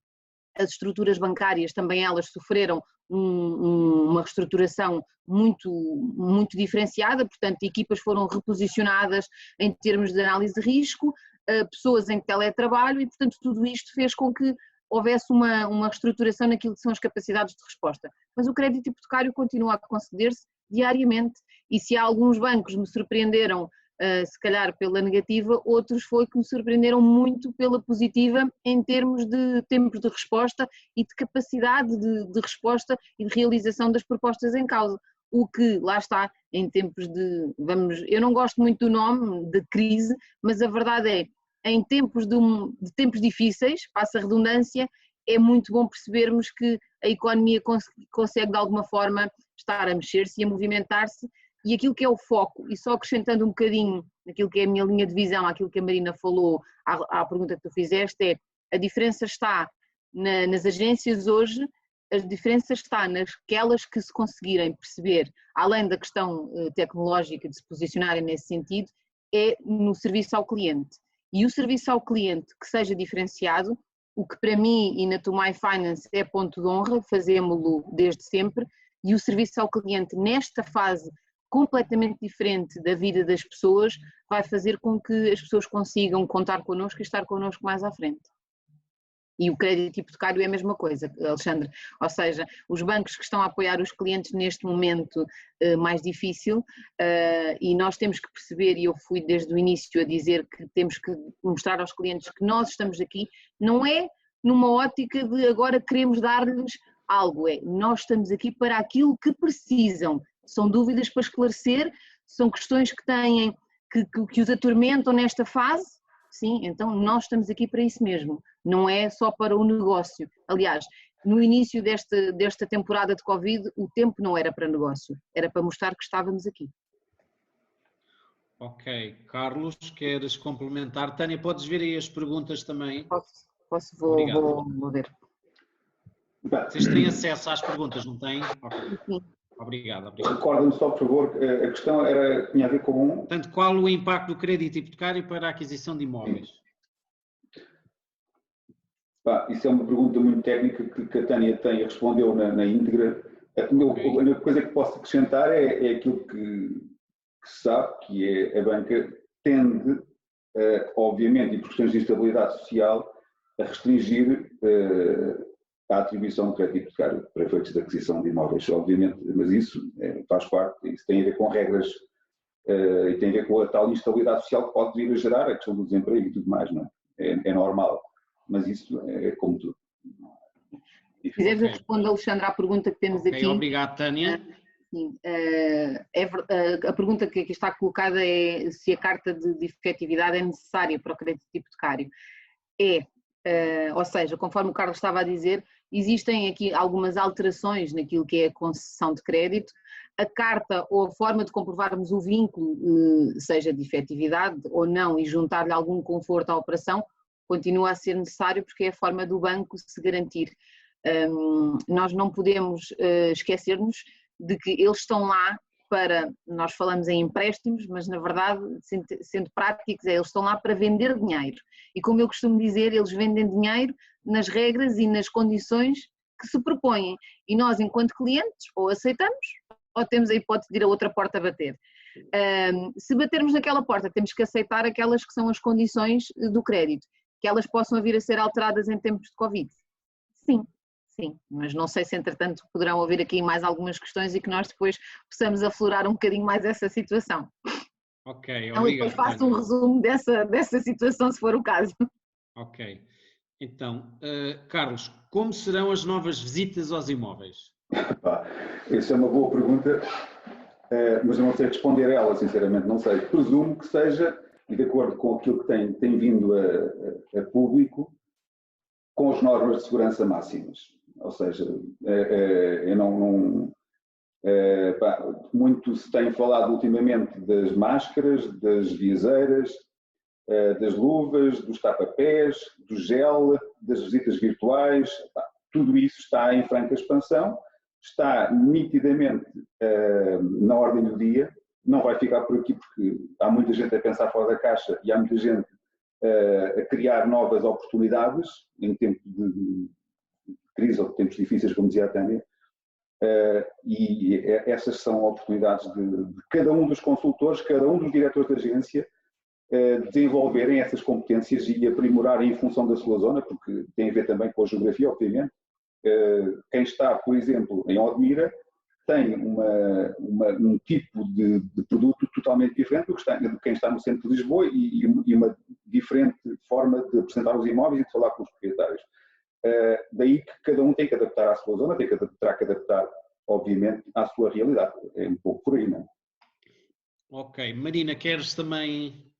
as estruturas bancárias também elas sofreram uma reestruturação muito diferenciada, portanto equipas foram reposicionadas em termos de análise de risco, pessoas em teletrabalho e portanto tudo isto fez com que houvesse uma reestruturação naquilo que são as capacidades de resposta. Mas o crédito hipotecário continua a conceder-se diariamente e se há alguns bancos me surpreenderam se calhar pela negativa, outros foi que me surpreenderam muito pela positiva em termos de tempos de resposta e de capacidade de resposta e de realização das propostas em causa. O que, lá está, em tempos eu não gosto muito do nome, de crise, mas a verdade é, em tempos de tempos difíceis, passa a redundância, é muito bom percebermos que a economia consegue de alguma forma estar a mexer-se e a movimentar-se. E aquilo que é o foco, e só acrescentando um bocadinho aquilo que é a minha linha de visão, aquilo que a Marina falou à pergunta que tu fizeste, é a diferença está nas agências hoje, a diferença está naquelas que se conseguirem perceber, além da questão tecnológica de se posicionarem nesse sentido, é no serviço ao cliente. E o serviço ao cliente que seja diferenciado, o que para mim e na Tomai Finance é ponto de honra, fazemos-lo desde sempre, e o serviço ao cliente nesta fase completamente diferente da vida das pessoas, vai fazer com que as pessoas consigam contar connosco e estar connosco mais à frente. E o crédito hipotecário é a mesma coisa, Alexandre, ou seja, os bancos que estão a apoiar os clientes neste momento mais difícil e nós temos que perceber, e eu fui desde o início a dizer que temos que mostrar aos clientes que nós estamos aqui, não é numa ótica de agora queremos dar-lhes algo, é nós estamos aqui para aquilo que precisam. São dúvidas para esclarecer, são questões que têm, que os atormentam nesta fase, sim, então nós estamos aqui para isso mesmo, não é só para o negócio. Aliás, no início desta temporada de Covid, o tempo não era para negócio, era para mostrar que estávamos aqui. Ok, Carlos, queres complementar? Tânia, podes ver aí as perguntas também? Vou ver. Vocês têm acesso às perguntas, não têm? Ok. Sim. Obrigado. Recorda-me só, por favor, a questão tinha a ver com... Portanto, qual o impacto do crédito hipotecário para a aquisição de imóveis? Isso é uma pergunta muito técnica que a Tânia respondeu na íntegra. A única coisa que posso acrescentar é aquilo que se sabe, que é a banca tende, obviamente, e por questões de instabilidade social, a restringir a atribuição de crédito hipotecário para efeitos de aquisição de imóveis, obviamente, mas isso faz parte, isso tem a ver com regras e tem a ver com a tal instabilidade social que pode vir a gerar a questão do desemprego e tudo mais, não é? É normal, mas isso é como tudo. Se quiseres, eu respondo, Alexandre, à pergunta que temos aqui. Obrigado, Tânia. Sim, a pergunta que aqui está colocada é se a carta de efetividade é necessária para o crédito hipotecário. Ou seja, conforme o Carlos estava a dizer, existem aqui algumas alterações naquilo que é a concessão de crédito. A carta ou a forma de comprovarmos o vínculo, seja de efetividade ou não, e juntar-lhe algum conforto à operação, continua a ser necessário porque é a forma do banco se garantir. Nós não podemos esquecer-nos de que eles estão lá para, nós falamos em empréstimos, mas na verdade, sendo práticos, eles estão lá para vender dinheiro. E como eu costumo dizer, eles vendem dinheiro nas regras e nas condições que se propõem. E nós, enquanto clientes, ou aceitamos, ou temos a hipótese de ir a outra porta a bater. Se batermos naquela porta, temos que aceitar aquelas que são as condições do crédito, que elas possam vir a ser alteradas em tempos de Covid. Sim, mas não sei se entretanto poderão haver aqui mais algumas questões e que nós depois possamos aflorar um bocadinho mais essa situação. Ok, obrigado. Então depois faço um resumo dessa situação, se for o caso. Ok. Então, Carlos, como serão as novas visitas aos imóveis? Essa é uma boa pergunta, mas eu não sei responder a ela, sinceramente, não sei. Presumo que seja, e de acordo com aquilo que tem vindo a público, com as normas de segurança máximas. Ou seja, muito se tem falado ultimamente das máscaras, das viseiras, das luvas, dos tapa-pés, do gel, das visitas virtuais. Tudo isso está em franca expansão, está nitidamente na ordem do dia, não vai ficar por aqui porque há muita gente a pensar fora da caixa e há muita gente a criar novas oportunidades em tempos de crise ou de tempos difíceis, como dizia a Tânia, e essas são oportunidades de cada um dos consultores, cada um dos diretores de agência, desenvolverem essas competências e aprimorarem em função da sua zona, porque tem a ver também com a geografia, obviamente. Quem está, por exemplo, em Odmira, tem um tipo de produto totalmente diferente de quem está no centro de Lisboa e uma diferente forma de apresentar os imóveis e de falar com os proprietários. Daí que cada um tem que adaptar à sua zona, terá que adaptar, obviamente, à sua realidade. É um pouco por aí, não é? Ok. Marina, queres também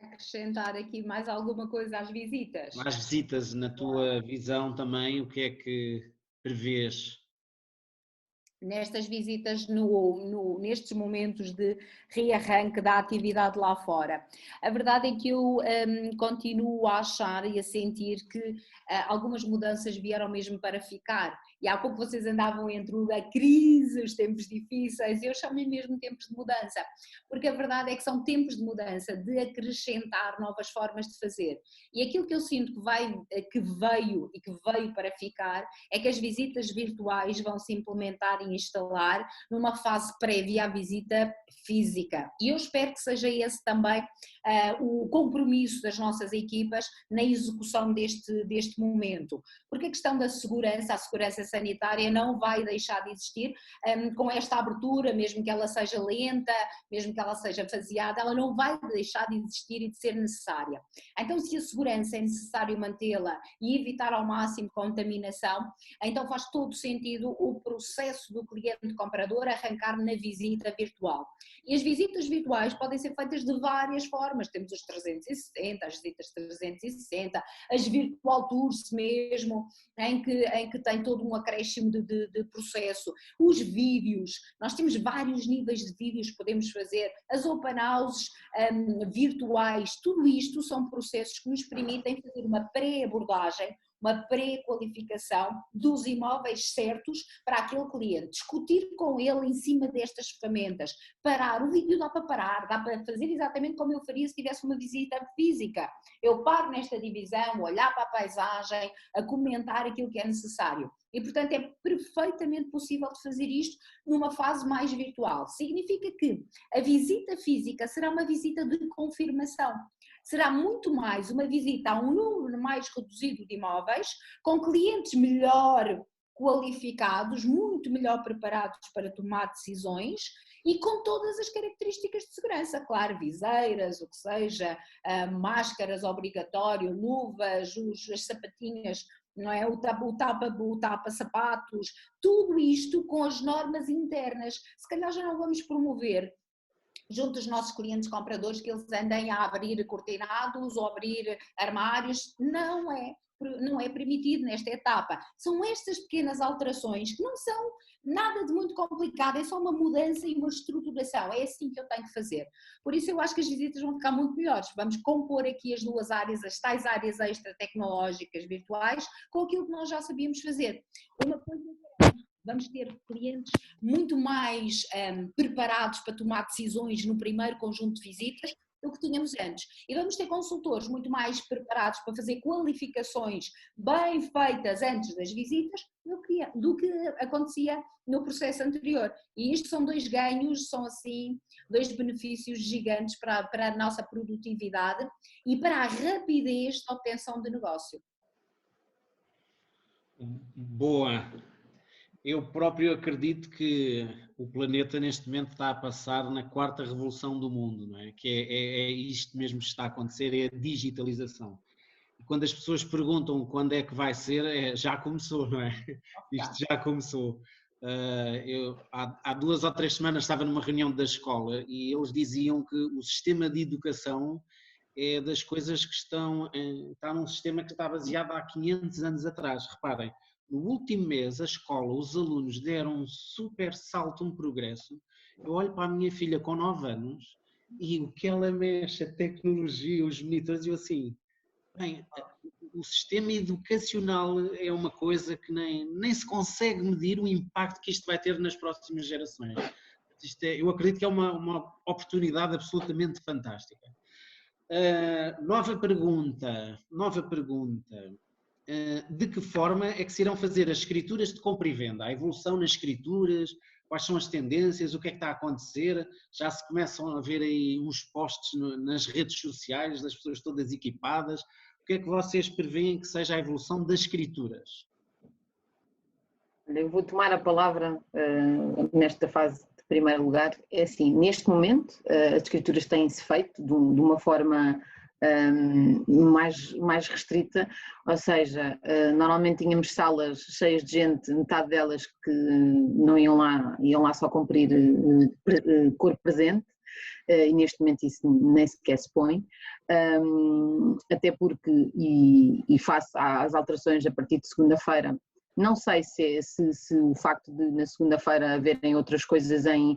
acrescentar aqui mais alguma coisa às visitas? Às visitas, na tua visão também, o que é que prevês? Nestas visitas, nestes momentos de rearranque da atividade lá fora. A verdade é que eu continuo a achar e a sentir que algumas mudanças vieram mesmo para ficar. E há pouco vocês andavam entre a crise, os tempos difíceis, eu chamo-lhe mesmo tempos de mudança, porque a verdade é que são tempos de mudança, de acrescentar novas formas de fazer. E aquilo que eu sinto que veio para ficar é que as visitas virtuais vão se implementar e instalar numa fase prévia à visita física. E eu espero que seja esse também o compromisso das nossas equipas na execução deste momento. Porque a questão da segurança, a segurança sanitária não vai deixar de existir com esta abertura, mesmo que ela seja lenta, mesmo que ela seja faseada, ela não vai deixar de existir e de ser necessária. Então, se a segurança é necessário mantê-la e evitar ao máximo contaminação, então faz todo sentido o processo do cliente comprador arrancar na visita virtual. E as visitas virtuais podem ser feitas de várias formas, temos os 360, as visitas 360, as virtual tours mesmo, em que tem todo um acréscimo de processo, os vídeos, nós temos vários níveis de vídeos que podemos fazer, as open houses virtuais, tudo isto são processos que nos permitem fazer uma pré-abordagem, uma pré-qualificação dos imóveis certos para aquele cliente, discutir com ele em cima destas ferramentas, parar, o vídeo dá para parar, dá para fazer exatamente como eu faria se tivesse uma visita física. Eu paro nesta divisão, olhar para a paisagem, a comentar aquilo que é necessário. E, portanto, é perfeitamente possível de fazer isto numa fase mais virtual. Significa que a visita física será uma visita de confirmação. Será muito mais uma visita a um número mais reduzido de imóveis, com clientes melhor qualificados, muito melhor preparados para tomar decisões e com todas as características de segurança, claro, viseiras, o que seja, máscaras obrigatório, luvas, as sapatinhas, não é? O tapa-sapatos, tudo isto com as normas internas. Se calhar já não vamos promover junto dos nossos clientes compradores que eles andem a abrir cortinados ou abrir armários, não é permitido nesta etapa. São estas pequenas alterações que não são nada de muito complicado, é só uma mudança e uma estruturação, é assim que eu tenho que fazer. Por isso eu acho que as visitas vão ficar muito melhores, vamos compor aqui as duas áreas, as tais áreas extra tecnológicas virtuais, com aquilo que nós já sabíamos fazer. Uma coisa vamos ter clientes muito mais preparados para tomar decisões no primeiro conjunto de visitas do que tínhamos antes. E vamos ter consultores muito mais preparados para fazer qualificações bem feitas antes das visitas do que acontecia no processo anterior. E isto são dois ganhos, são assim, dois benefícios gigantes para a nossa produtividade e para a rapidez de obtenção de negócio. Boa! Eu próprio acredito que o planeta neste momento está a passar na quarta revolução do mundo, não é? Que é isto mesmo que está a acontecer, é a digitalização. E quando as pessoas perguntam quando é que vai ser, já começou, não é? Isto já começou. Há 2 ou 3 semanas estava numa reunião da escola e eles diziam que o sistema de educação é das coisas que está num sistema que está baseado há 500 anos atrás. Reparem, no último mês a escola, os alunos deram um super salto, um progresso. Eu olho para a minha filha com 9 anos e o que ela mexe, a tecnologia, os monitores, eu assim, bem, o sistema educacional é uma coisa que nem se consegue medir o impacto que isto vai ter nas próximas gerações. Eu acredito que é uma oportunidade absolutamente fantástica. Nova pergunta. De que forma é que se irão fazer as escrituras de compra e venda? A evolução nas escrituras, quais são as tendências, o que é que está a acontecer? Já se começam a ver aí uns posts nas redes sociais das pessoas todas equipadas. O que é que vocês preveem que seja a evolução das escrituras? Eu vou tomar a palavra nesta fase de primeiro lugar. É assim, neste momento as escrituras têm-se feito de uma forma mais restrita, ou seja, normalmente tínhamos salas cheias de gente, metade delas que não iam lá só cumprir corpo presente, e neste momento isso nem sequer se põe, até porque, e face às alterações a partir de segunda-feira, não sei se o facto de na segunda-feira haverem outras coisas em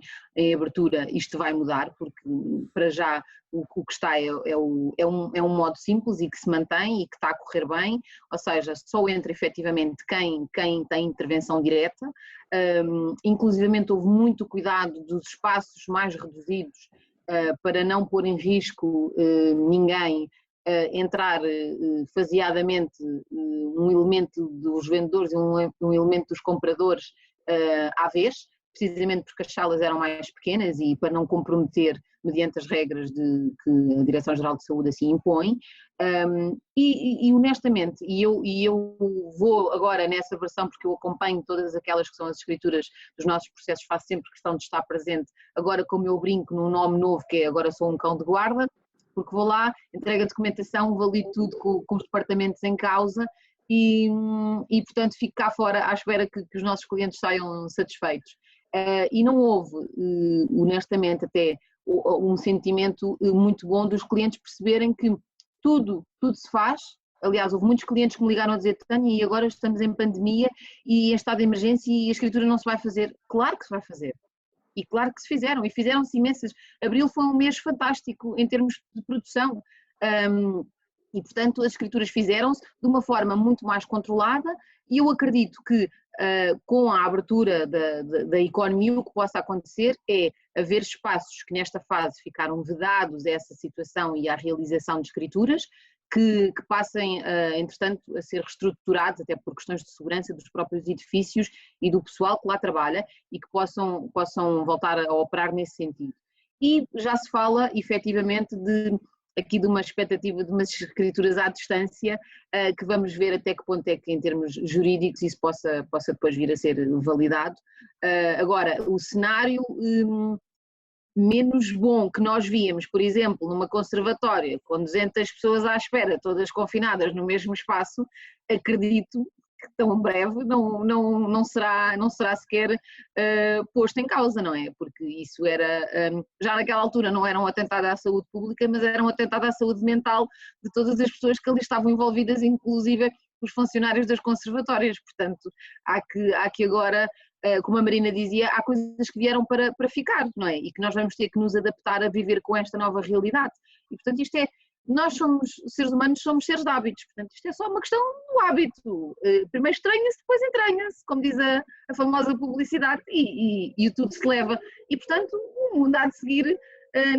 abertura, isto vai mudar, porque para já o que está é um modo simples e que se mantém e que está a correr bem, ou seja, só entra efetivamente quem tem intervenção direta, inclusivamente houve muito cuidado dos espaços mais reduzidos para não pôr em risco ninguém, entrar faseadamente um elemento dos vendedores e um elemento dos compradores à vez, precisamente porque as salas eram mais pequenas e para não comprometer mediante as regras que a Direção-Geral de Saúde assim impõe, e honestamente, e eu vou agora nessa versão porque eu acompanho todas aquelas que são as escrituras dos nossos processos, faço sempre questão de estar presente, agora como eu brinco num nome novo que é agora sou um cão de guarda, porque vou lá, entrego a documentação, valido tudo com os departamentos em causa e portanto fico cá fora à espera que os nossos clientes saiam satisfeitos. E não houve, honestamente, até um sentimento muito bom dos clientes perceberem que tudo se faz. Aliás, houve muitos clientes que me ligaram a dizer: Tânia, e agora estamos em pandemia e em estado de emergência e a escritura não se vai fazer. Claro que se vai fazer. E claro que se fizeram, e fizeram-se imensas. Abril foi um mês fantástico em termos de produção. E, portanto, as escrituras fizeram-se de uma forma muito mais controlada e eu acredito que com a abertura da economia o que possa acontecer é haver espaços que nesta fase ficaram vedados a essa situação e à realização de escrituras, que passem, entretanto, a ser reestruturados, até por questões de segurança dos próprios edifícios e do pessoal que lá trabalha e que possam voltar a operar nesse sentido. E já se fala, efetivamente, aqui de uma expectativa de umas escrituras à distância, que vamos ver até que ponto é que em termos jurídicos isso possa depois vir a ser validado. Agora, o cenário menos bom que nós víamos, por exemplo, numa conservatória com 200 pessoas à espera, todas confinadas no mesmo espaço, acredito que tão breve não será sequer posto em causa, não é? Porque isso era, já naquela altura não era um atentado à saúde pública, mas era um atentado à saúde mental de todas as pessoas que ali estavam envolvidas, inclusive os funcionários das conservatórias. Portanto, há que agora, como a Marina dizia, há coisas que vieram para ficar, não é? E que nós vamos ter que nos adaptar a viver com esta nova realidade. E, portanto, nós somos seres humanos, somos seres de hábitos, portanto isto é só uma questão do hábito, primeiro estranha-se, depois entranha-se, como diz a famosa publicidade, e o tudo se leva, e portanto o mundo há de seguir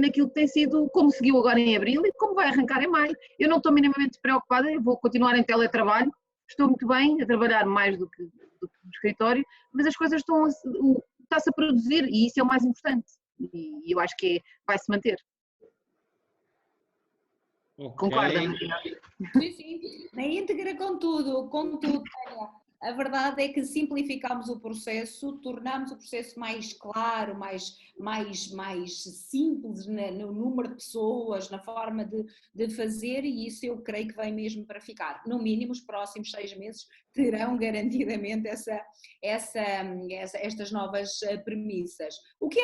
naquilo que tem sido, como seguiu agora em abril e como vai arrancar em maio. Eu não estou minimamente preocupada, eu vou continuar em teletrabalho, estou muito bem a trabalhar mais do que no escritório, mas as coisas está-se a produzir e isso é o mais importante, e eu acho que vai-se manter. Okay. Concorda, Maria? Sim, na íntegra com tudo, Tânia. A verdade é que simplificámos o processo, tornámos o processo mais claro, mais simples no número de pessoas, na forma de fazer, e isso eu creio que vem mesmo para ficar. No mínimo, os próximos 6 meses terão garantidamente estas novas premissas. O que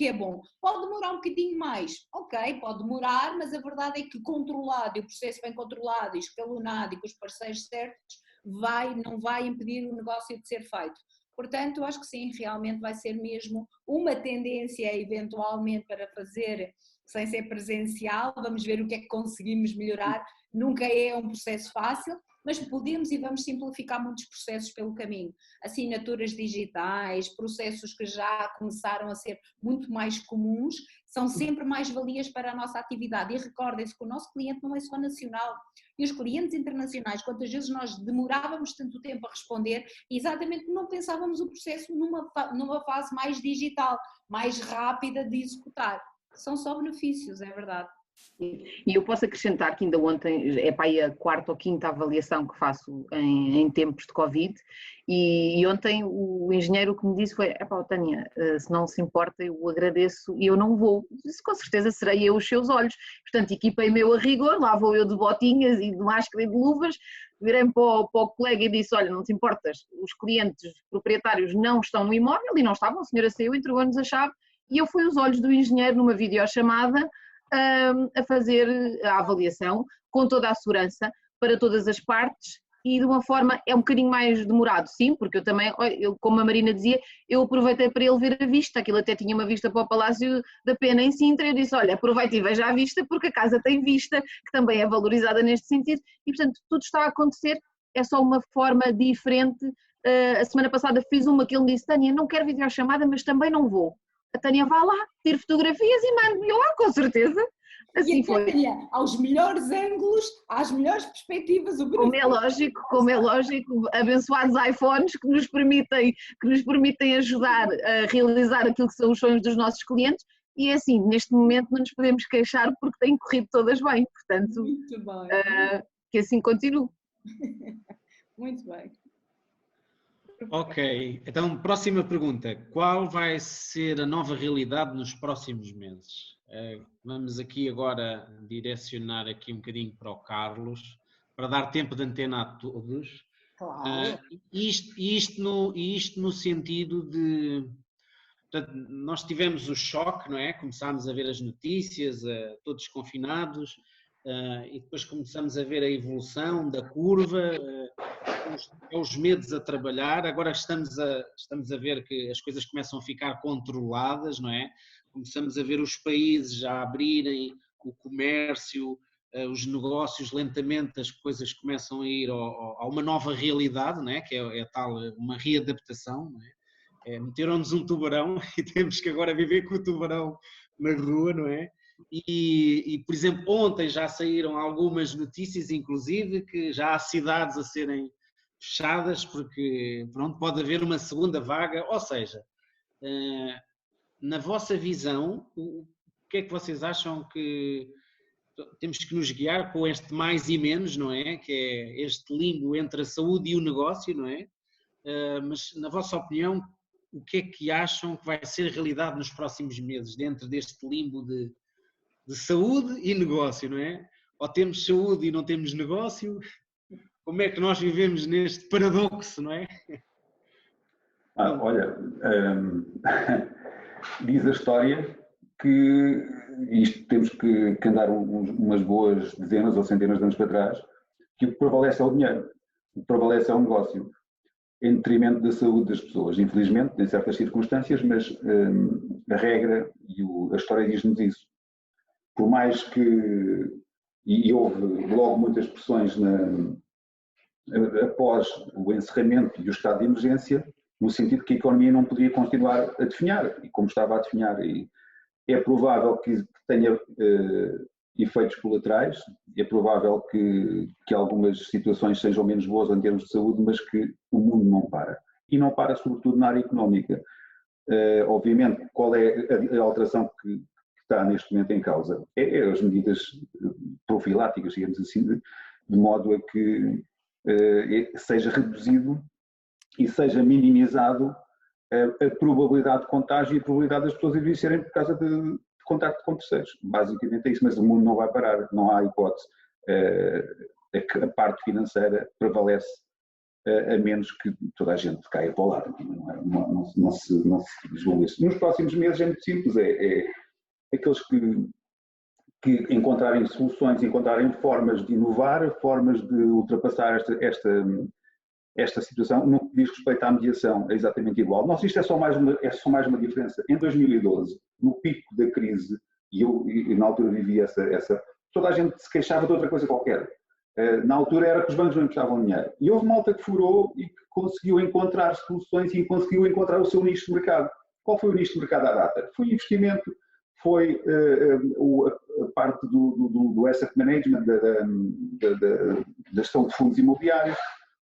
é bom. Pode demorar um bocadinho mais, ok, pode demorar, mas a verdade é que controlado, e o processo bem controlado e escalonado e com os parceiros certos, não vai impedir o negócio de ser feito. Portanto, eu acho que sim, realmente vai ser mesmo uma tendência eventualmente para fazer sem ser presencial, vamos ver o que é que conseguimos melhorar, nunca é um processo fácil, mas podemos e vamos simplificar muitos processos pelo caminho. Assinaturas digitais, processos que já começaram a ser muito mais comuns, são sempre mais valias para a nossa atividade. E recordem-se que o nosso cliente não é só nacional. E os clientes internacionais, quantas vezes nós demorávamos tanto tempo a responder, exatamente não pensávamos o processo numa fase mais digital, mais rápida de executar. São só benefícios, é verdade. E eu posso acrescentar que ainda ontem é para aí a 4ª ou 5ª avaliação que faço em tempos de Covid e ontem o engenheiro que me disse foi: Tânia, se não se importa eu agradeço e eu não vou. Isso com certeza serei eu os seus olhos. Portanto, equipei-me eu a rigor, lá vou eu de botinhas e de máscara e de luvas, virei para o colega e disse: olha, não te importas, os clientes proprietários não estão no imóvel e não estavam, a senhora saiu, entregou-nos a chave e eu fui os olhos do engenheiro numa videochamada a fazer a avaliação com toda a segurança para todas as partes e de uma forma é um bocadinho mais demorado, sim, porque eu também, como a Marina dizia, eu aproveitei para ele ver a vista, aquilo até tinha uma vista para o Palácio da Pena em Sintra, eu disse: olha, aproveita e veja a vista porque a casa tem vista, que também é valorizada neste sentido e portanto tudo está a acontecer, é só uma forma diferente. A semana passada fiz uma que ele me disse: Tânia, não quero videochamada, mas também não vou. A Tânia vai lá, tira fotografias e manda-me lá, com certeza. Assim foi. Tânia, aos melhores ângulos, às melhores perspectivas. Como é lógico, abençoados iPhones que nos permitem ajudar a realizar aquilo que são os sonhos dos nossos clientes e assim, neste momento não nos podemos queixar porque têm corrido todas bem, portanto, muito bem. Que assim continue. Muito bem. Ok, então próxima pergunta. Qual vai ser a nova realidade nos próximos meses? Vamos aqui agora direcionar aqui um bocadinho para o Carlos, para dar tempo de antena a todos. Claro. Isto no sentido de... Portanto, nós tivemos o choque, não é? Começámos a ver as notícias, todos confinados, e depois começamos a ver a evolução da curva, os medos a trabalhar. Agora estamos a ver que as coisas começam a ficar controladas, não é? Começamos a ver os países a abrirem o comércio, os negócios lentamente, as coisas começam a ir a uma nova realidade, não é? Que é tal, uma readaptação, não é? Meteram-nos um tubarão e temos que agora viver com o tubarão na rua, não é? E, por exemplo, ontem já saíram algumas notícias, inclusive, que já há cidades a serem fechadas porque, pronto, pode haver uma segunda vaga, ou seja, na vossa visão, o que é que vocês acham que temos que nos guiar com este mais e menos, não é? Que é este limbo entre a saúde e o negócio, não é? Mas, na vossa opinião, o que é que acham que vai ser a realidade nos próximos meses, dentro deste limbo de saúde e negócio, não é? Ou temos saúde e não temos negócio? Como é que nós vivemos neste paradoxo, não é? Olha, diz a história que isto temos que andar umas boas dezenas ou centenas de anos para trás, que o que prevalece é o dinheiro, o que prevalece é o negócio, em detrimento da saúde das pessoas. Infelizmente, em certas circunstâncias, mas a regra e a história diz-nos isso. Por mais que, e houve logo muitas pressões após o encerramento e o estado de emergência, no sentido que a economia não podia continuar a definhar, e como estava a definhar, e é provável que tenha efeitos colaterais, é provável que algumas situações sejam menos boas em termos de saúde, mas que o mundo não para. E não para, sobretudo, na área económica. Obviamente, qual é a alteração que está neste momento em causa? É as medidas profiláticas, digamos assim, de modo a que seja reduzido e seja minimizado a probabilidade de contágio e a probabilidade das pessoas envelhecerem por causa de contacto com terceiros. Basicamente é isso, mas o mundo não vai parar, não há hipótese. A parte financeira prevalece a menos que toda a gente caia para o lado. Não se desvua isso. Nos próximos meses é muito simples, aqueles que encontrarem soluções, encontrarem formas de inovar, formas de ultrapassar esta situação. No que diz respeito à mediação, é exatamente igual. Nossa, isto é só mais uma diferença. Em 2012, no pico da crise, e eu na altura vivi essa, toda a gente se queixava de outra coisa qualquer. Na altura era que os bancos não emprestavam dinheiro. E houve malta que furou e que conseguiu encontrar soluções e conseguiu encontrar o seu nicho de mercado. Qual foi o nicho de mercado à data? Foi investimento, foi a parte do asset management, da gestão de fundos imobiliários,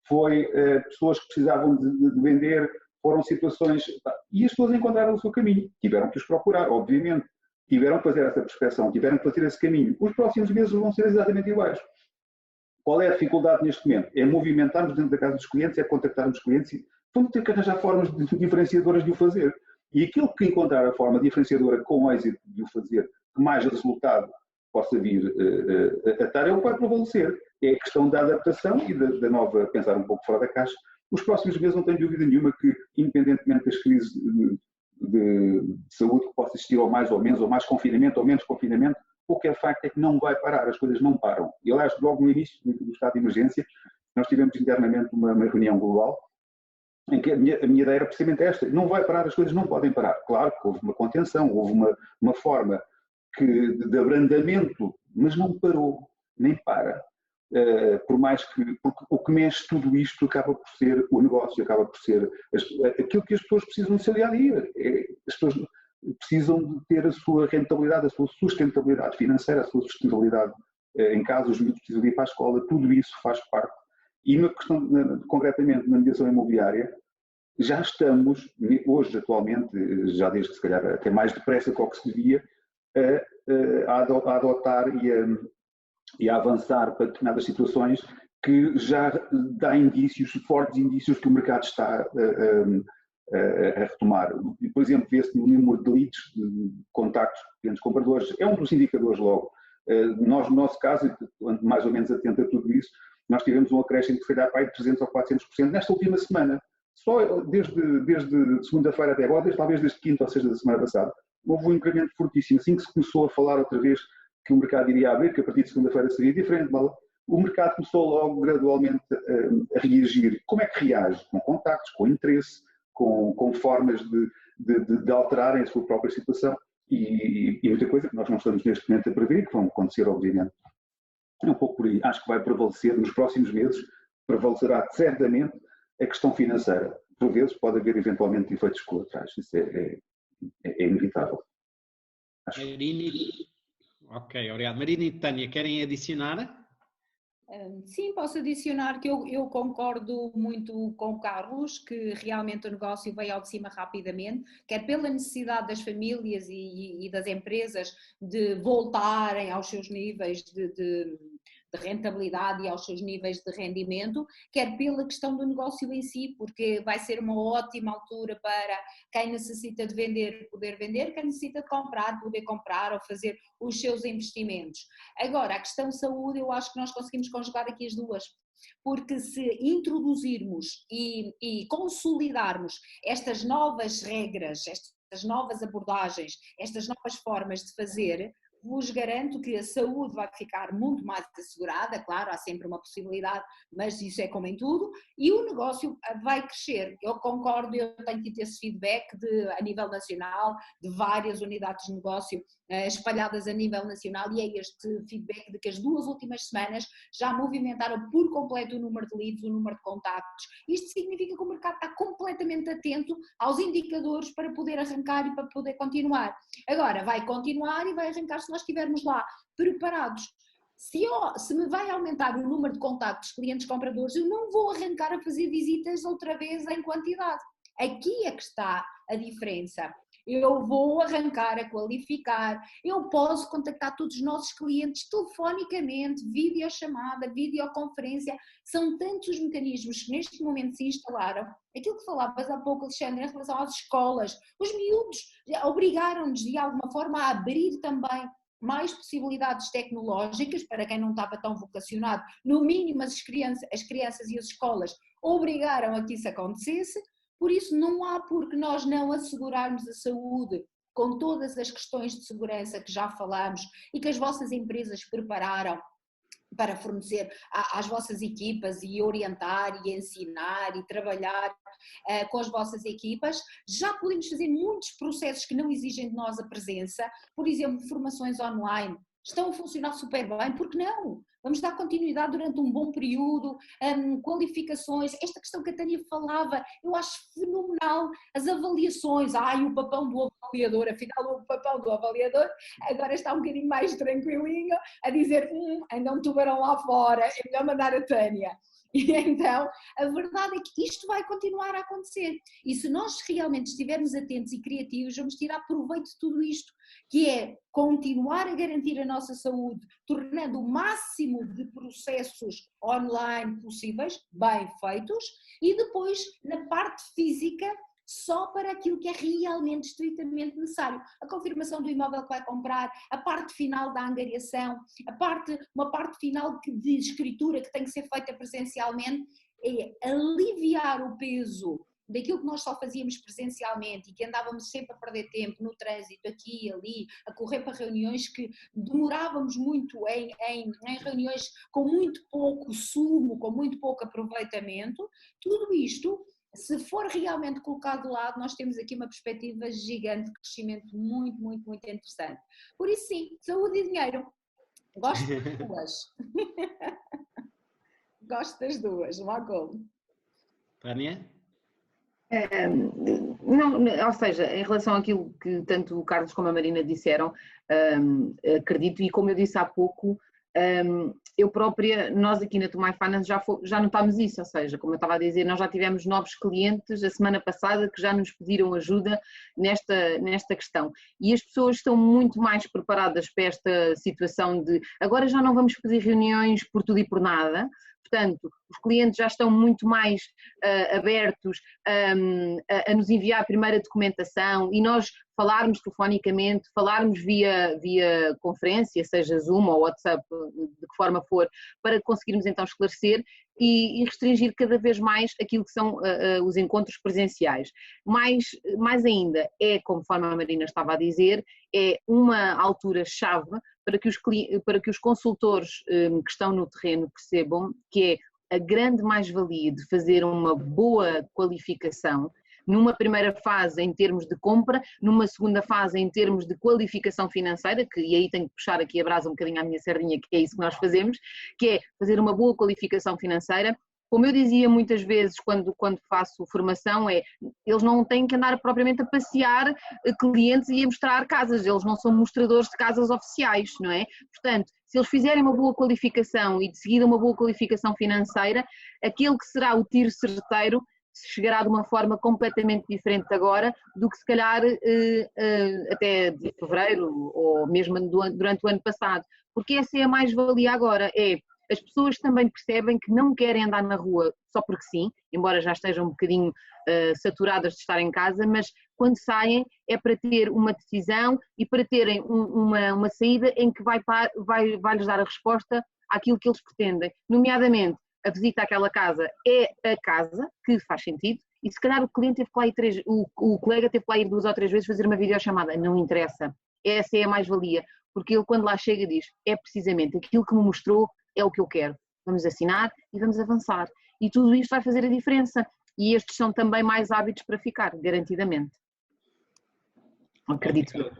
foi pessoas que precisavam de vender, foram situações, e as pessoas encontraram o seu caminho, tiveram que os procurar, obviamente, tiveram que fazer essa prospeção, tiveram que fazer esse caminho. Os próximos meses vão ser exatamente iguais. Qual é a dificuldade neste momento? É movimentarmos dentro da casa dos clientes, é contactarmos os clientes e vamos ter que arranjar formas diferenciadoras de o fazer. E aquilo que encontrar a forma diferenciadora com êxito de o fazer, que mais resultado possa vir a estar, é o que vai prevalecer. É a questão da adaptação e da nova, pensar um pouco fora da caixa. Os próximos meses não tenho dúvida nenhuma que, independentemente das crises de saúde que possa existir, ou mais confinamento ou menos confinamento, o que é facto é que não vai parar, as coisas não param. E aliás, logo no início do estado de emergência, nós tivemos internamente uma reunião global em que a minha ideia era precisamente esta: não vai parar, as coisas não podem parar. Claro que houve uma contenção, houve uma forma de abrandamento, mas não parou, nem para. Por mais que, porque o que mexe tudo isto acaba por ser o negócio, acaba por ser aquilo que as pessoas precisam no seu dia a dia. As pessoas precisam de ter a sua rentabilidade, a sua sustentabilidade financeira, a sua sustentabilidade em casa, os miúdos precisam ir para a escola, tudo isso faz parte. E na questão, concretamente na mediação imobiliária, já estamos, hoje atualmente, já desde se calhar até mais depressa do que se devia, a adotar e a avançar para determinadas situações que já dá indícios, fortes indícios que o mercado está a retomar. Por exemplo, vê-se no número de leads, de contactos de clientes compradores, é um dos indicadores logo. Nós, no nosso caso, mais ou menos atento a tudo isso, nós tivemos um acréscimo de se calhar para 300% ou 400% nesta última semana. Só desde segunda-feira até agora, talvez desde quinta ou sexta da semana passada, houve um incremento fortíssimo. Assim que se começou a falar outra vez que o mercado iria abrir, que a partir de segunda-feira seria diferente, o mercado começou logo gradualmente a reagir. Como é que reage? Com contactos, com interesse, com formas de alterarem a sua própria situação e muita coisa que nós não estamos neste momento a prever e que vão acontecer, obviamente. É um pouco por aí. Acho que vai prevalecer nos próximos meses, prevalecerá certamente a questão financeira. Por vezes pode haver eventualmente efeitos colaterais, isso é inevitável. Marina, ok, obrigado. Marina e Tânia, querem adicionar? Sim, posso adicionar que eu concordo muito com o Carlos, que realmente o negócio veio ao de cima rapidamente, quer pela necessidade das famílias e das empresas de voltarem aos seus níveis de rentabilidade e aos seus níveis de rendimento, quer pela questão do negócio em si, porque vai ser uma ótima altura para quem necessita de vender, poder vender, quem necessita de comprar, poder comprar ou fazer os seus investimentos. Agora, a questão saúde, eu acho que nós conseguimos conjugar aqui as duas, porque se introduzirmos e consolidarmos estas novas regras, estas novas abordagens, estas novas formas de fazer, vos garanto que a saúde vai ficar muito mais assegurada, claro, há sempre uma possibilidade, mas isso é como em tudo, e o negócio vai crescer. Eu concordo, eu tenho tido esse feedback a nível nacional, de várias unidades de negócio espalhadas a nível nacional, e é este feedback de que as 2 últimas semanas já movimentaram por completo o número de leads, o número de contactos. Isto significa que o mercado está completamente atento aos indicadores para poder arrancar e para poder continuar. Agora, vai continuar e vai arrancar se nós estivermos lá preparados. Se me vai aumentar o número de contactos, clientes compradores, eu não vou arrancar a fazer visitas outra vez em quantidade. Aqui é que está a diferença. Eu vou arrancar a qualificar, eu posso contactar todos os nossos clientes telefonicamente, videochamada, videoconferência, são tantos os mecanismos que neste momento se instalaram. Aquilo que falavas há pouco, Alexandre, em relação às escolas, os miúdos obrigaram-nos de alguma forma a abrir também mais possibilidades tecnológicas para quem não estava tão vocacionado, no mínimo as crianças e as escolas obrigaram a que isso acontecesse. Por isso não há por que nós não assegurarmos a saúde com todas as questões de segurança que já falamos e que as vossas empresas prepararam para fornecer às vossas equipas e orientar e ensinar e trabalhar com as vossas equipas. Já podemos fazer muitos processos que não exigem de nós a presença, por exemplo, formações online. Estão a funcionar super bem, porque não? Vamos dar continuidade durante um bom período, qualificações, esta questão que a Tânia falava, eu acho fenomenal, as avaliações, o papão do avaliador, afinal o papão do avaliador agora está um bocadinho mais tranquilinho, a dizer, ainda um tubarão lá fora, é melhor mandar a Tânia. E então, a verdade é que isto vai continuar a acontecer. E se nós realmente estivermos atentos e criativos, vamos tirar proveito de tudo isto, que é continuar a garantir a nossa saúde, tornando o máximo de processos online possíveis, bem feitos, e depois, na parte física, só para aquilo que é realmente estritamente necessário. A confirmação do imóvel que vai comprar, a parte final da angariação, uma parte final de escritura que tem que ser feita presencialmente, é aliviar o peso daquilo que nós só fazíamos presencialmente e que andávamos sempre a perder tempo no trânsito, aqui e ali, a correr para reuniões que demorávamos muito em reuniões com muito pouco sumo, com muito pouco aproveitamento. Tudo isto, se for realmente colocado de lado, nós temos aqui uma perspectiva gigante de crescimento muito, muito, muito interessante. Por isso sim, saúde e dinheiro. Gosto das duas. Gosto das duas, não há como. Tânia? Não, ou seja, em relação àquilo que tanto o Carlos como a Marina disseram, acredito, e como eu disse há pouco, eu própria, nós aqui na Tomai Finance já notámos isso, ou seja, como eu estava a dizer, nós já tivemos novos clientes a semana passada que já nos pediram ajuda nesta questão, e as pessoas estão muito mais preparadas para esta situação de agora já não vamos fazer reuniões por tudo e por nada. Portanto, os clientes já estão muito mais abertos a nos enviar a primeira documentação e nós falarmos telefonicamente, falarmos via conferência, seja Zoom ou WhatsApp, de que forma for, para conseguirmos então esclarecer e restringir cada vez mais aquilo que são os encontros presenciais. Mais ainda, conforme a Marina estava a dizer, é uma altura-chave para que os consultores que estão no terreno percebam que é a grande mais-valia de fazer uma boa qualificação, numa primeira fase em termos de compra, numa segunda fase em termos de qualificação financeira, e aí tenho que puxar aqui a brasa um bocadinho à minha sardinha, que é isso que nós fazemos, que é fazer uma boa qualificação financeira. Como eu dizia muitas vezes quando faço formação, eles não têm que andar propriamente a passear clientes e a mostrar casas, eles não são mostradores de casas oficiais, não é? Portanto, se eles fizerem uma boa qualificação e de seguida uma boa qualificação financeira, aquele que será o tiro certeiro chegará de uma forma completamente diferente agora do que se calhar até de fevereiro ou mesmo durante o ano passado, porque essa é a mais-valia agora, as pessoas também percebem que não querem andar na rua só porque sim, embora já estejam um bocadinho saturadas de estar em casa, mas quando saem é para ter uma decisão e para terem uma saída em que vai-lhes dar a resposta àquilo que eles pretendem, nomeadamente a visita àquela casa é a casa, que faz sentido, e se calhar o cliente teve que lá ir o colega teve que lá ir 2 ou 3 vezes fazer uma videochamada, não interessa, essa é a mais-valia, porque ele quando lá chega diz, é precisamente aquilo que me mostrou, é o que eu quero, vamos assinar e vamos avançar. E tudo isto vai fazer a diferença. E estes são também mais hábitos para ficar, garantidamente. Acredito.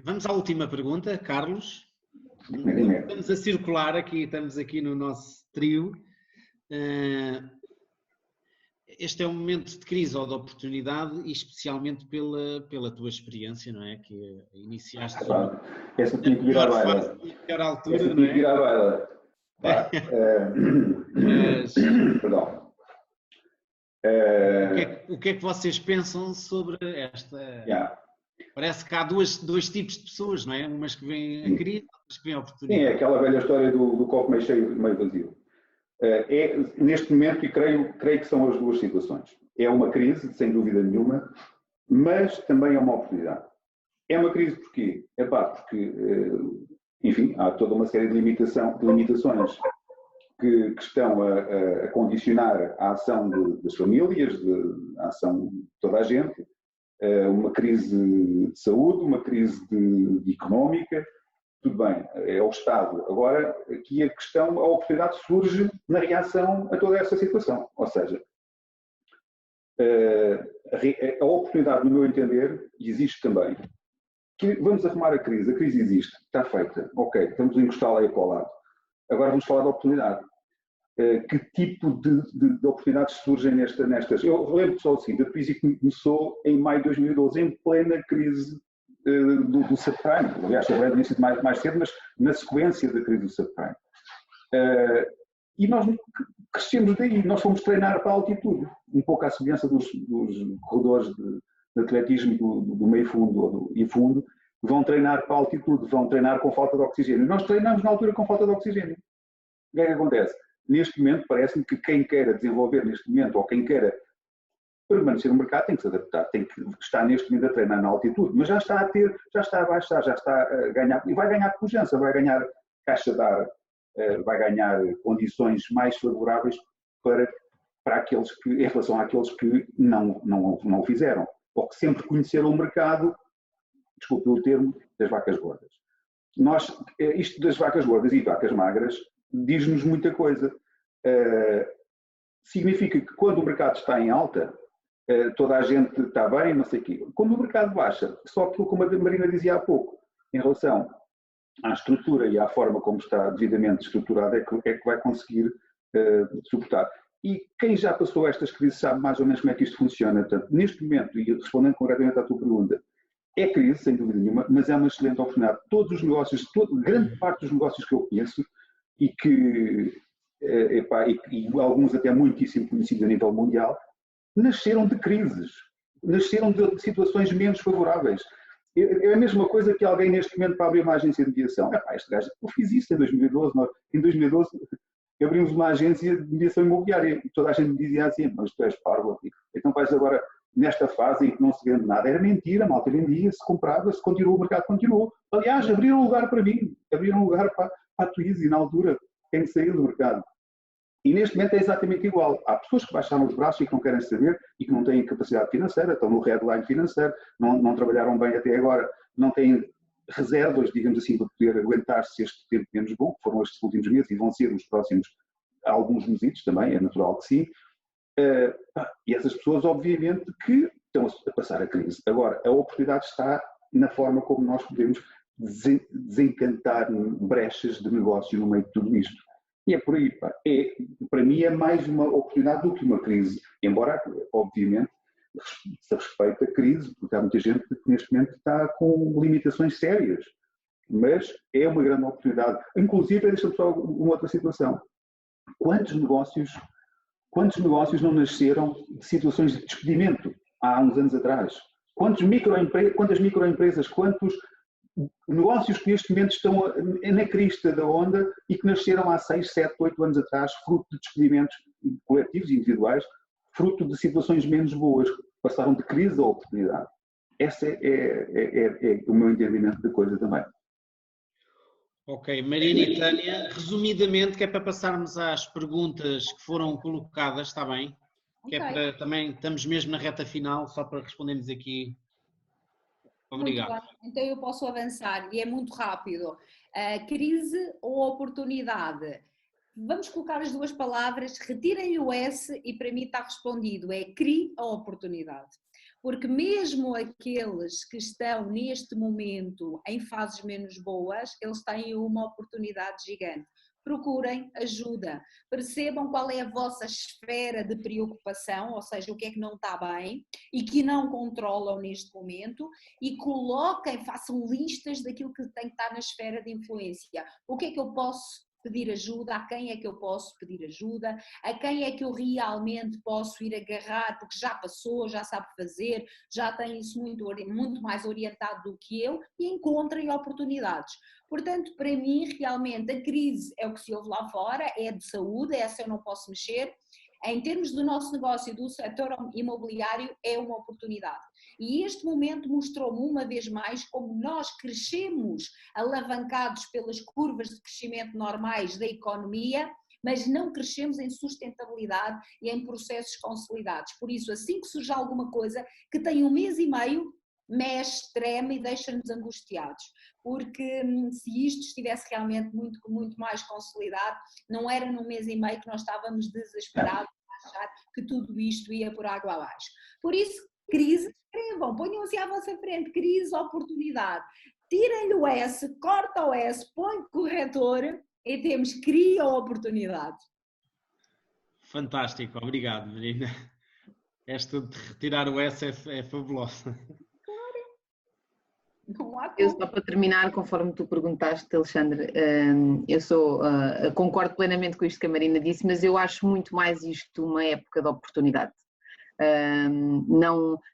Vamos à última pergunta, Carlos. Estamos a circular aqui, estamos aqui no nosso trio. Este é um momento de crise ou de oportunidade e especialmente pela tua experiência, não é? Que iniciaste essa tinha que vir à baila. Melhor altura, essa não tinha é? que vir à baila. Perdão. O que é que vocês pensam sobre esta... Parece que há dois tipos de pessoas, não é? Umas que veem a crise, outras que veem a oportunidade. Sim, é aquela velha história do copo meio cheio, meio vazio. Neste momento, e creio que são as duas situações. É uma crise, sem dúvida nenhuma, mas também é uma oportunidade. É uma crise porquê? Porque, enfim, há toda uma série de limitações que estão a condicionar a ação das famílias, a ação de toda a gente, uma crise de saúde, uma crise económica. Tudo bem, é o Estado. Agora, aqui a oportunidade surge na reação a toda essa situação. Ou seja, a oportunidade, no meu entender, existe também. Vamos arrumar a crise existe, está feita, ok, vamos encostá-la aí para o lado. Agora vamos falar da oportunidade. Que tipo de oportunidades surgem nestas? Eu lembro só assim, a crise começou em maio de 2012, em plena crise do subprime. Aliás, a tinha sido mais cedo, mas na sequência da crise do subprime. E nós crescemos daí, nós fomos treinar para a altitude, um pouco à semelhança dos corredores de atletismo do meio fundo e fundo, vão treinar para a altitude, vão treinar com falta de oxigênio. Nós treinamos na altura com falta de oxigênio. O que é que acontece? Neste momento, parece-me que quem queira desenvolver neste momento, ou quem queira permanecer no mercado, tem que se adaptar, tem que estar neste momento a treinar na altitude, mas já está a baixar, já está a ganhar, e vai ganhar pujança, vai ganhar caixa de ar, vai ganhar condições mais favoráveis para aqueles que, em relação àqueles que não o fizeram, ou que sempre conheceram o mercado, desculpe o termo, das vacas gordas. Isto das vacas gordas e vacas magras diz-nos muita coisa. Significa que quando o mercado está em alta, toda a gente está bem, não sei o quê. Quando o mercado baixa, só aquilo como a Marina dizia há pouco, em relação à estrutura e à forma como está devidamente estruturada, é que vai conseguir suportar. E quem já passou estas crises sabe mais ou menos como é que isto funciona. Portanto, neste momento, e respondendo concretamente à tua pergunta, é crise, sem dúvida nenhuma, mas é uma excelente oportunidade. Todos os negócios, grande parte dos negócios que eu conheço, e alguns até muitíssimo conhecidos a nível mundial, nasceram de crises, nasceram de situações menos favoráveis. É a mesma coisa que alguém neste momento para abrir uma agência de mediação. Este gajo, eu fiz isso em 2012. Em 2012 abrimos uma agência de mediação imobiliária e toda a gente me dizia assim, mas tu és parvo, então vais agora nesta fase em que não se vende nada. Era mentira, a malta vendia, se comprava, se continuou, o mercado continuou. Aliás, abriram um lugar para mim, abriram um lugar para a Twizy na altura, quem saiu do mercado. E neste momento é exatamente igual. Há pessoas que baixaram os braços e que não querem saber e que não têm capacidade financeira, estão no redline financeiro, não trabalharam bem até agora, não têm reservas, digamos assim, para poder aguentar-se este tempo menos bom, que foram estes últimos meses e vão ser os próximos alguns mesitos também, é natural que sim. E essas pessoas, obviamente, que estão a passar a crise. Agora, a oportunidade está na forma como nós podemos desencantar brechas de negócio no meio de tudo isto. E é por aí. Para mim é mais uma oportunidade do que uma crise. Embora, obviamente, se respeita a crise, porque há muita gente que neste momento está com limitações sérias. Mas é uma grande oportunidade. Inclusive, deixa-me só uma outra situação. Quantos negócios não nasceram de situações de despedimento há uns anos atrás? Quantas microempresas, quantos negócios que neste momento estão na crista da onda e que nasceram há 6, 7, 8 anos atrás, fruto de despedimentos coletivos e individuais, fruto de situações menos boas, passaram de crise a oportunidade. Esse é o meu entendimento da coisa também. Ok, Marina e Tânia, resumidamente, que é para passarmos às perguntas que foram colocadas, está bem? Que é para também, estamos mesmo na reta final, só para respondermos aqui. Obrigado. Muito bem, então eu posso avançar e é muito rápido. Crise ou oportunidade? Vamos colocar as duas palavras, retirem o S e para mim está respondido, é CRI ou oportunidade. Porque mesmo aqueles que estão neste momento em fases menos boas, eles têm uma oportunidade gigante. Procurem ajuda, percebam qual é a vossa esfera de preocupação, ou seja, o que é que não está bem e que não controlam neste momento e coloquem, façam listas daquilo que tem que estar na esfera de influência. O que é que eu posso pedir ajuda, a quem é que eu posso pedir ajuda, a quem é que eu realmente posso ir agarrar, porque já passou, já sabe fazer, já tem isso muito mais orientado do que eu e encontrem oportunidades. Portanto, para mim, realmente, a crise é o que se ouve lá fora, é de saúde, essa eu não posso mexer. Em termos do nosso negócio, do setor imobiliário, é uma oportunidade. E este momento mostrou-me uma vez mais como nós crescemos alavancados pelas curvas de crescimento normais da economia, mas não crescemos em sustentabilidade e em processos consolidados. Por isso, assim que surge alguma coisa que tem 1 mês e meio, mexe, treme e deixa-nos angustiados, porque se isto estivesse realmente muito mais consolidado, não era num mês e meio que nós estávamos desesperados a achar que tudo isto ia por água abaixo. Por isso, crise, escrevam, ponham-se à vossa frente, crise, oportunidade, tirem-lhe o S, corta o S, põe corretor e temos cria oportunidade. Fantástico, obrigado, Marina. Esta de retirar o S é fabulosa. Eu só para terminar, conforme tu perguntaste, Alexandre, concordo plenamente com isto que a Marina disse, mas eu acho muito mais isto uma época de oportunidade.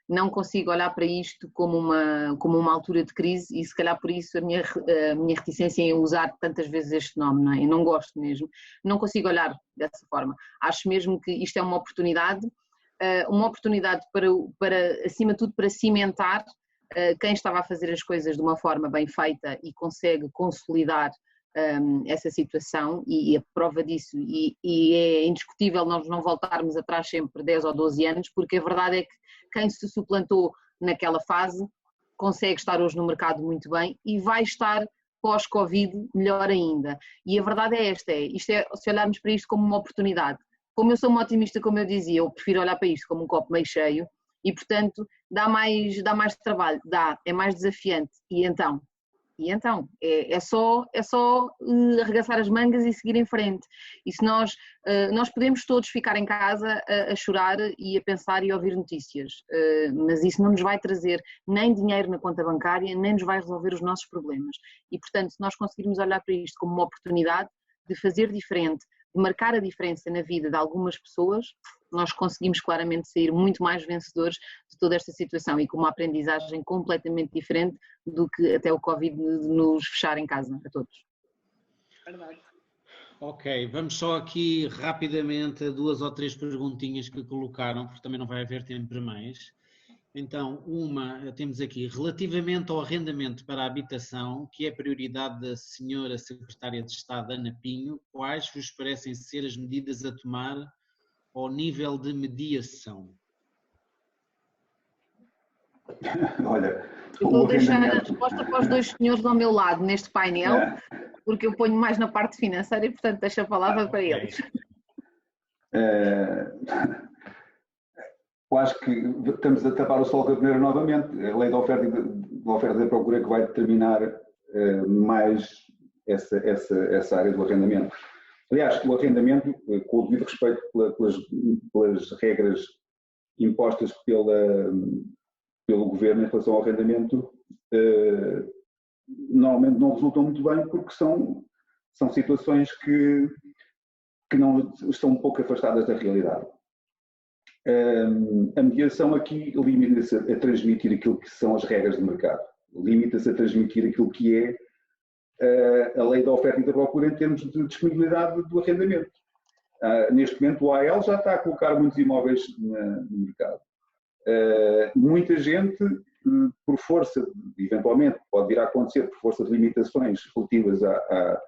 Não consigo olhar para isto como uma altura de crise e se calhar por isso a minha reticência em usar tantas vezes este nome, não é? Eu não gosto mesmo, não consigo olhar dessa forma. Acho mesmo que isto é uma oportunidade para acima de tudo, para cimentar quem estava a fazer as coisas de uma forma bem feita e consegue consolidar essa situação e a prova disso, e é indiscutível nós não voltarmos atrás sempre 10 ou 12 anos, porque a verdade é que quem se suplantou naquela fase consegue estar hoje no mercado muito bem e vai estar pós-Covid melhor ainda. E a verdade é se olharmos para isto como uma oportunidade, como eu sou uma otimista, como eu dizia, eu prefiro olhar para isto como um copo meio cheio e portanto dá mais trabalho, é mais desafiante e então é só arregaçar as mangas e seguir em frente. E se nós podemos todos ficar em casa a chorar e a pensar e a ouvir notícias, mas isso não nos vai trazer nem dinheiro na conta bancária, nem nos vai resolver os nossos problemas. E portanto, se nós conseguirmos olhar para isto como uma oportunidade de fazer diferente, de marcar a diferença na vida de algumas pessoas, nós conseguimos claramente sair muito mais vencedores de toda esta situação e com uma aprendizagem completamente diferente do que até o Covid nos fechar em casa a todos. Verdade. Ok, vamos só aqui rapidamente a 2 ou 3 perguntinhas que colocaram, porque também não vai haver tempo para mais. Então, temos aqui, relativamente ao arrendamento para a habitação, que é a prioridade da senhora Secretária de Estado, Ana Pinho, quais vos parecem ser as medidas a tomar ao nível de mediação? Olha, eu vou deixar a resposta para os 2 senhores ao meu lado neste painel, porque eu ponho mais na parte financeira e, portanto, deixo a palavra para eles. eu acho que estamos a tapar o sol com a peneira novamente. A lei da oferta e da procura que vai determinar mais essa área do arrendamento. Aliás, o arrendamento, com o devido respeito pelas regras impostas pelo governo em relação ao arrendamento, normalmente não resultam muito bem porque são situações que não estão um pouco afastadas da realidade. A mediação aqui limita-se a transmitir aquilo que são as regras de mercado, limita-se a transmitir aquilo que é a lei da oferta e da procura em termos de disponibilidade do arrendamento. Neste momento o AL já está a colocar muitos imóveis no mercado. Muita gente, por força, eventualmente pode vir a acontecer por força de limitações relativas a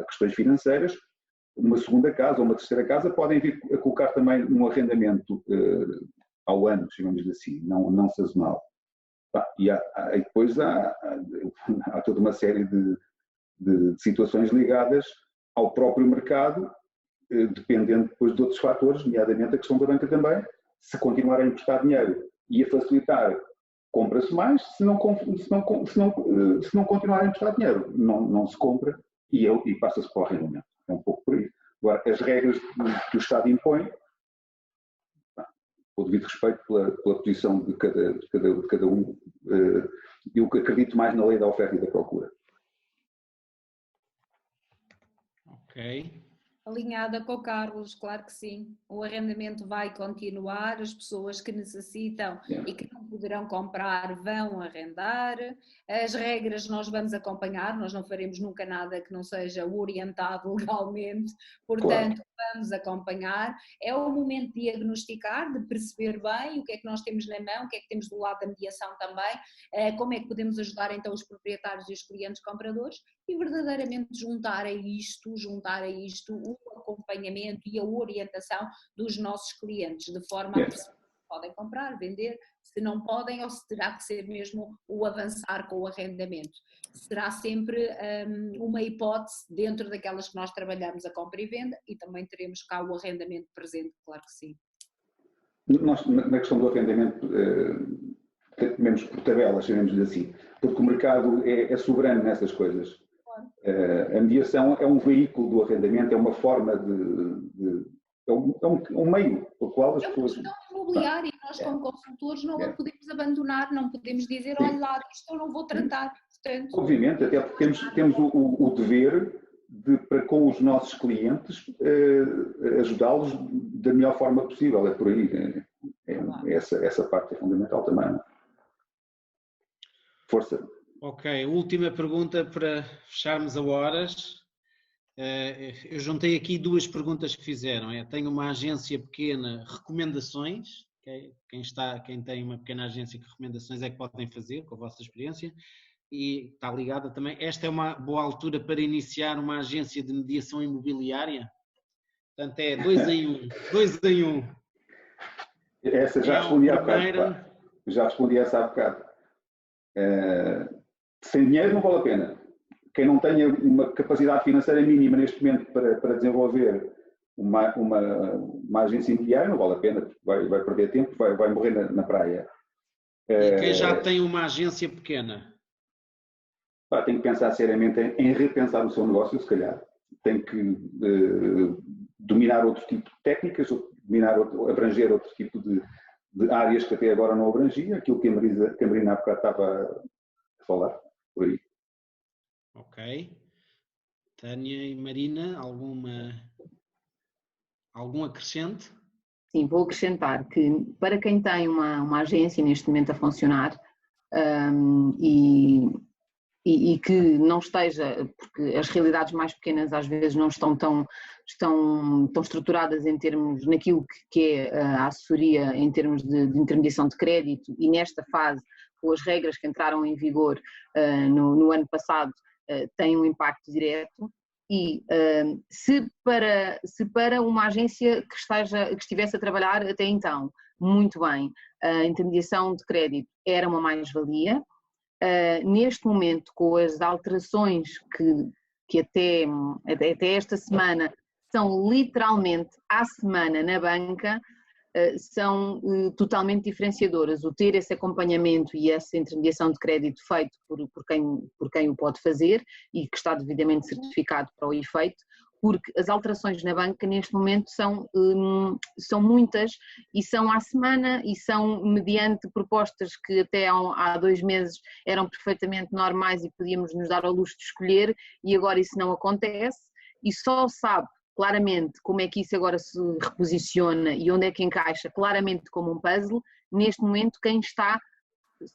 questões financeiras, uma segunda casa ou uma terceira casa podem vir a colocar também um arrendamento ao ano, chamamos assim, não sazonal. E depois há toda uma série de situações ligadas ao próprio mercado, dependendo depois de outros fatores, nomeadamente a questão da banca também. Se continuar a emprestar dinheiro e a facilitar, compra-se mais, se não continuar a emprestar dinheiro, não se compra e passa-se para o arrendamento. É um pouco por aí. Agora, as regras que o Estado impõe, com o devido respeito pela posição de cada um, eu acredito mais na lei da oferta e da procura. Ok. Alinhada com o Carlos, claro que sim. O arrendamento vai continuar, as pessoas que necessitam e que não poderão comprar vão arrendar. As regras nós vamos acompanhar, nós não faremos nunca nada que não seja orientado legalmente, portanto vamos acompanhar. É o momento de diagnosticar, de perceber bem o que é que nós temos na mão, o que é que temos do lado da mediação também, como é que podemos ajudar então os proprietários e os clientes compradores e verdadeiramente juntar a isto o acompanhamento e a orientação dos nossos clientes, de forma a perceber se podem comprar, vender, se não podem ou se terá que ser mesmo o avançar com o arrendamento. Será sempre uma hipótese dentro daquelas que nós trabalhamos a compra e venda e também teremos cá o arrendamento presente, claro que sim. Nós, na questão do arrendamento, menos por tabelas, chamemos-lhe assim, porque o mercado é soberano nessas coisas. A mediação é um veículo do arrendamento, é uma forma é um meio pelo qual as pessoas... É uma questão imobiliária e nós como consultores não a podemos abandonar, não podemos dizer, olha lá, isto eu não vou tratar. Portanto... Obviamente, até porque temos o dever para com os nossos clientes ajudá-los da melhor forma possível, é por aí. Essa parte é fundamental também. Força. Ok, última pergunta para fecharmos a horas. Eu juntei aqui duas perguntas que fizeram. Tenho uma agência pequena, recomendações. Okay? Quem tem uma pequena agência, que recomendações é que podem fazer com a vossa experiência? E está ligada também. Esta é uma boa altura para iniciar uma agência de mediação imobiliária? Portanto, é 2 em 1. Essa já respondi há bocado. Já respondi essa há bocado. Sem dinheiro não vale a pena. Quem não tenha uma capacidade financeira mínima neste momento para desenvolver uma agência imobiliária não vale a pena, vai perder tempo, vai morrer na praia. E quem já tem uma agência pequena? Tem que pensar seriamente em repensar o seu negócio, se calhar. Tem que dominar outro tipo de técnicas, abranger outro tipo de áreas que até agora não abrangia, aquilo que a Marina há bocado estava a falar, por aí. Ok. Tânia e Marina, algum acrescente? Sim, vou acrescentar que para quem tem uma agência neste momento a funcionar e que não esteja, porque as realidades mais pequenas às vezes não estão tão estruturadas em termos naquilo que é a assessoria em termos de intermediação de crédito e nesta fase com as regras que entraram em vigor no ano passado tem um impacto direto e se para uma agência que estivesse a trabalhar até então muito bem a intermediação de crédito era uma mais-valia, neste momento com as alterações que até esta semana são literalmente à semana na banca, são totalmente diferenciadoras. O ter esse acompanhamento e essa intermediação de crédito feito por quem o pode fazer e que está devidamente certificado para o efeito, porque as alterações na banca neste momento são muitas e são à semana e são mediante propostas que até há 2 meses eram perfeitamente normais e podíamos nos dar ao luxo de escolher, e agora isso não acontece, e só sabe claramente como é que isso agora se reposiciona e onde é que encaixa claramente como um puzzle neste momento quem está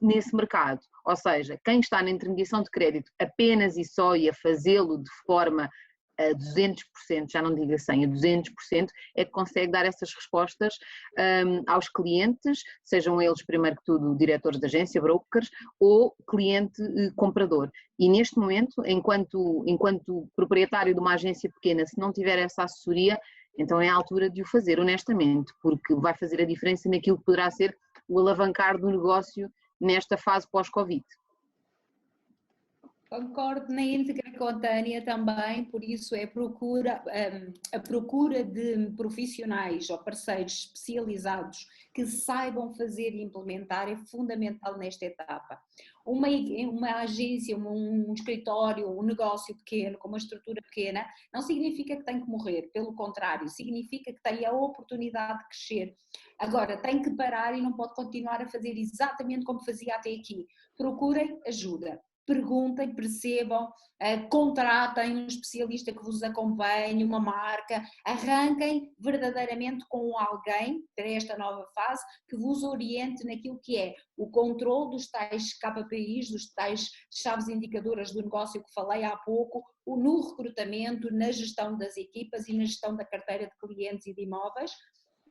nesse mercado, ou seja, quem está na intermediação de crédito apenas e só e a fazê-lo de forma a 200%, já não digo a 100%, a 200%, é que consegue dar essas respostas aos clientes, sejam eles primeiro que tudo diretores de agência, brokers ou cliente comprador. E neste momento, enquanto proprietário de uma agência pequena, se não tiver essa assessoria, então é a altura de o fazer, honestamente, porque vai fazer a diferença naquilo que poderá ser o alavancar do negócio nesta fase pós-Covid. Concordo na íntegra com a Tânia também, por isso a procura de profissionais ou parceiros especializados que saibam fazer e implementar é fundamental nesta etapa. Uma agência, um escritório, um negócio pequeno, com uma estrutura pequena, não significa que tem que morrer, pelo contrário, significa que tem a oportunidade de crescer. Agora, tem que parar e não pode continuar a fazer exatamente como fazia até aqui. Procurem ajuda. Perguntem, percebam, contratem um especialista que vos acompanhe, uma marca, arranquem verdadeiramente com alguém para esta nova fase que vos oriente naquilo que é o controle dos tais KPIs, dos tais chaves indicadoras do negócio que falei há pouco, no recrutamento, na gestão das equipas e na gestão da carteira de clientes e de imóveis,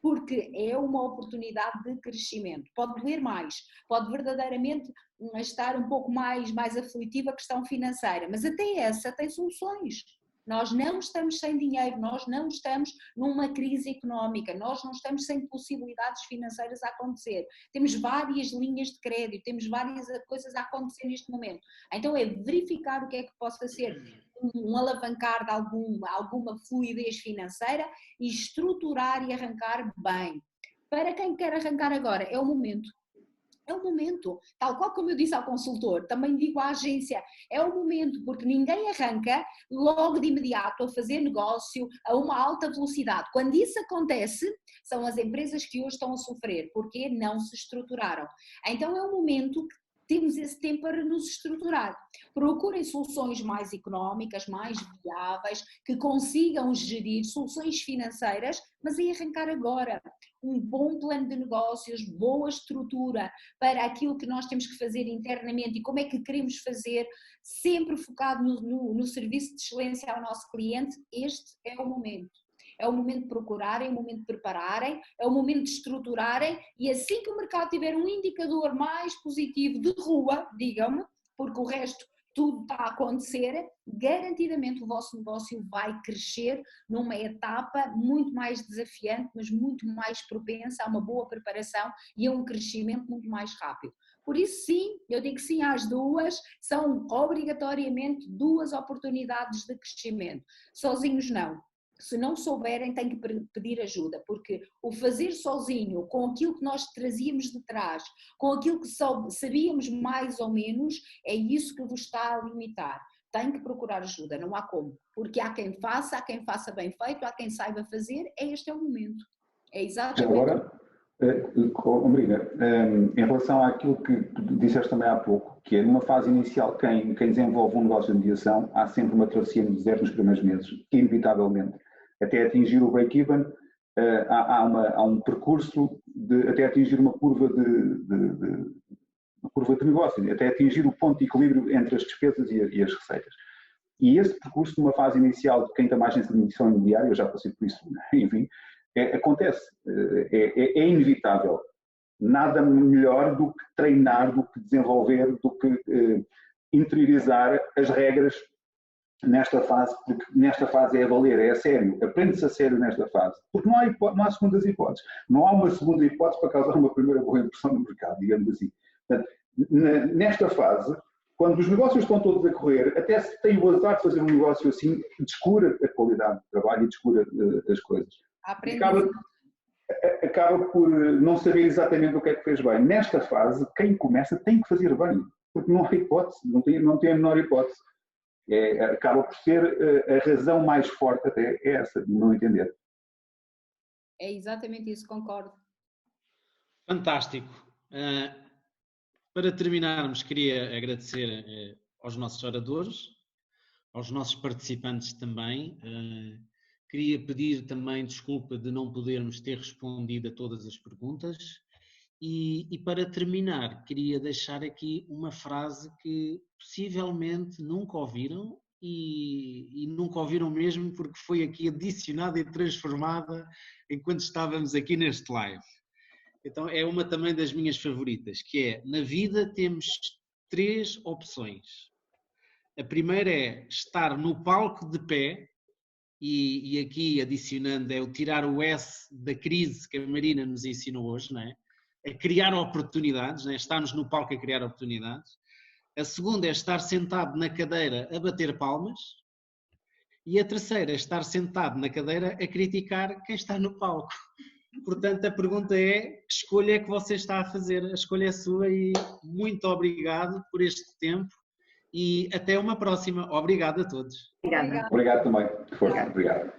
porque é uma oportunidade de crescimento. Pode doer mais, pode verdadeiramente estar um pouco mais aflitiva a questão financeira, mas até essa tem soluções. Nós não estamos sem dinheiro, nós não estamos numa crise económica, nós não estamos sem possibilidades financeiras a acontecer. Temos várias linhas de crédito, temos várias coisas a acontecer neste momento. Então é verificar o que é que possa ser um alavancar de alguma fluidez financeira e estruturar e arrancar bem. Para quem quer arrancar agora, é o momento. É o momento, tal qual como eu disse ao consultor, também digo à agência, é o momento, porque ninguém arranca logo de imediato a fazer negócio a uma alta velocidade. Quando isso acontece, são as empresas que hoje estão a sofrer, porque não se estruturaram. Então é o momento que temos esse tempo para nos estruturar. Procurem soluções mais económicas, mais viáveis, que consigam gerir soluções financeiras, mas aí arrancar agora. Um bom plano de negócios, boa estrutura para aquilo que nós temos que fazer internamente e como é que queremos fazer, sempre focado no serviço de excelência ao nosso cliente. Este é o momento. É o momento de procurarem, é o momento de prepararem, é o momento de estruturarem e assim que o mercado tiver um indicador mais positivo de rua, digam-me, porque o resto tudo está a acontecer, garantidamente o vosso negócio vai crescer numa etapa muito mais desafiante, mas muito mais propensa a uma boa preparação e a um crescimento muito mais rápido. Por isso sim, eu digo sim às duas, são obrigatoriamente 2 oportunidades de crescimento, sozinhos não. Se não souberem, têm que pedir ajuda, porque o fazer sozinho, com aquilo que nós trazíamos de trás, com aquilo que sabíamos mais ou menos, é isso que vos está a limitar. Tem que procurar ajuda, não há como, porque há quem faça bem feito, há quem saiba fazer, este é o momento. É exatamente. Agora, Marina, em relação àquilo que tu disseste também há pouco, que é numa fase inicial, quem desenvolve um negócio de mediação, há sempre uma travessia de deserto nos primeiros meses, inevitavelmente. Até atingir o break-even, há um percurso até atingir uma curva de negócio, até atingir o ponto de equilíbrio entre as despesas e as receitas. E esse percurso, numa fase inicial de quem tem uma agência de mediação imobiliária, eu já passei por isso, enfim, acontece, é inevitável. Nada melhor do que treinar, do que desenvolver, do que interiorizar as regras nesta fase, porque nesta fase é a valer, é a sério, aprende-se a sério nesta fase, porque não há segundas hipóteses, não há uma segunda hipótese para causar uma primeira boa impressão no mercado, digamos assim. Portanto, nesta fase, quando os negócios estão todos a correr, até se tem o azar de fazer um negócio assim, descura a qualidade do trabalho e descura as coisas. acaba por não saber exatamente o que é que fez bem. Nesta fase, quem começa tem que fazer bem, porque não há hipótese, não tem a menor hipótese. Acaba por ser a razão mais forte até é essa, de não entender. É exatamente isso, concordo. Fantástico. Para terminarmos, queria agradecer aos nossos oradores, aos nossos participantes também. Queria pedir também desculpa de não podermos ter respondido a todas as perguntas. E para terminar, queria deixar aqui uma frase que possivelmente nunca ouviram e nunca ouviram mesmo porque foi aqui adicionada e transformada enquanto estávamos aqui neste live. Então é uma também das minhas favoritas, que é: na vida temos 3 opções. A primeira é estar no palco de pé, e aqui adicionando é o tirar o S da crise que a Marina nos ensinou hoje, não é? A criar oportunidades, né? Estarmos no palco a criar oportunidades. A segunda é estar sentado na cadeira a bater palmas. E a terceira é estar sentado na cadeira a criticar quem está no palco. Portanto, a pergunta é: que escolha é que você está a fazer? A escolha é sua e muito obrigado por este tempo e até uma próxima. Obrigado a todos. Obrigada. Obrigado também. Força, obrigado.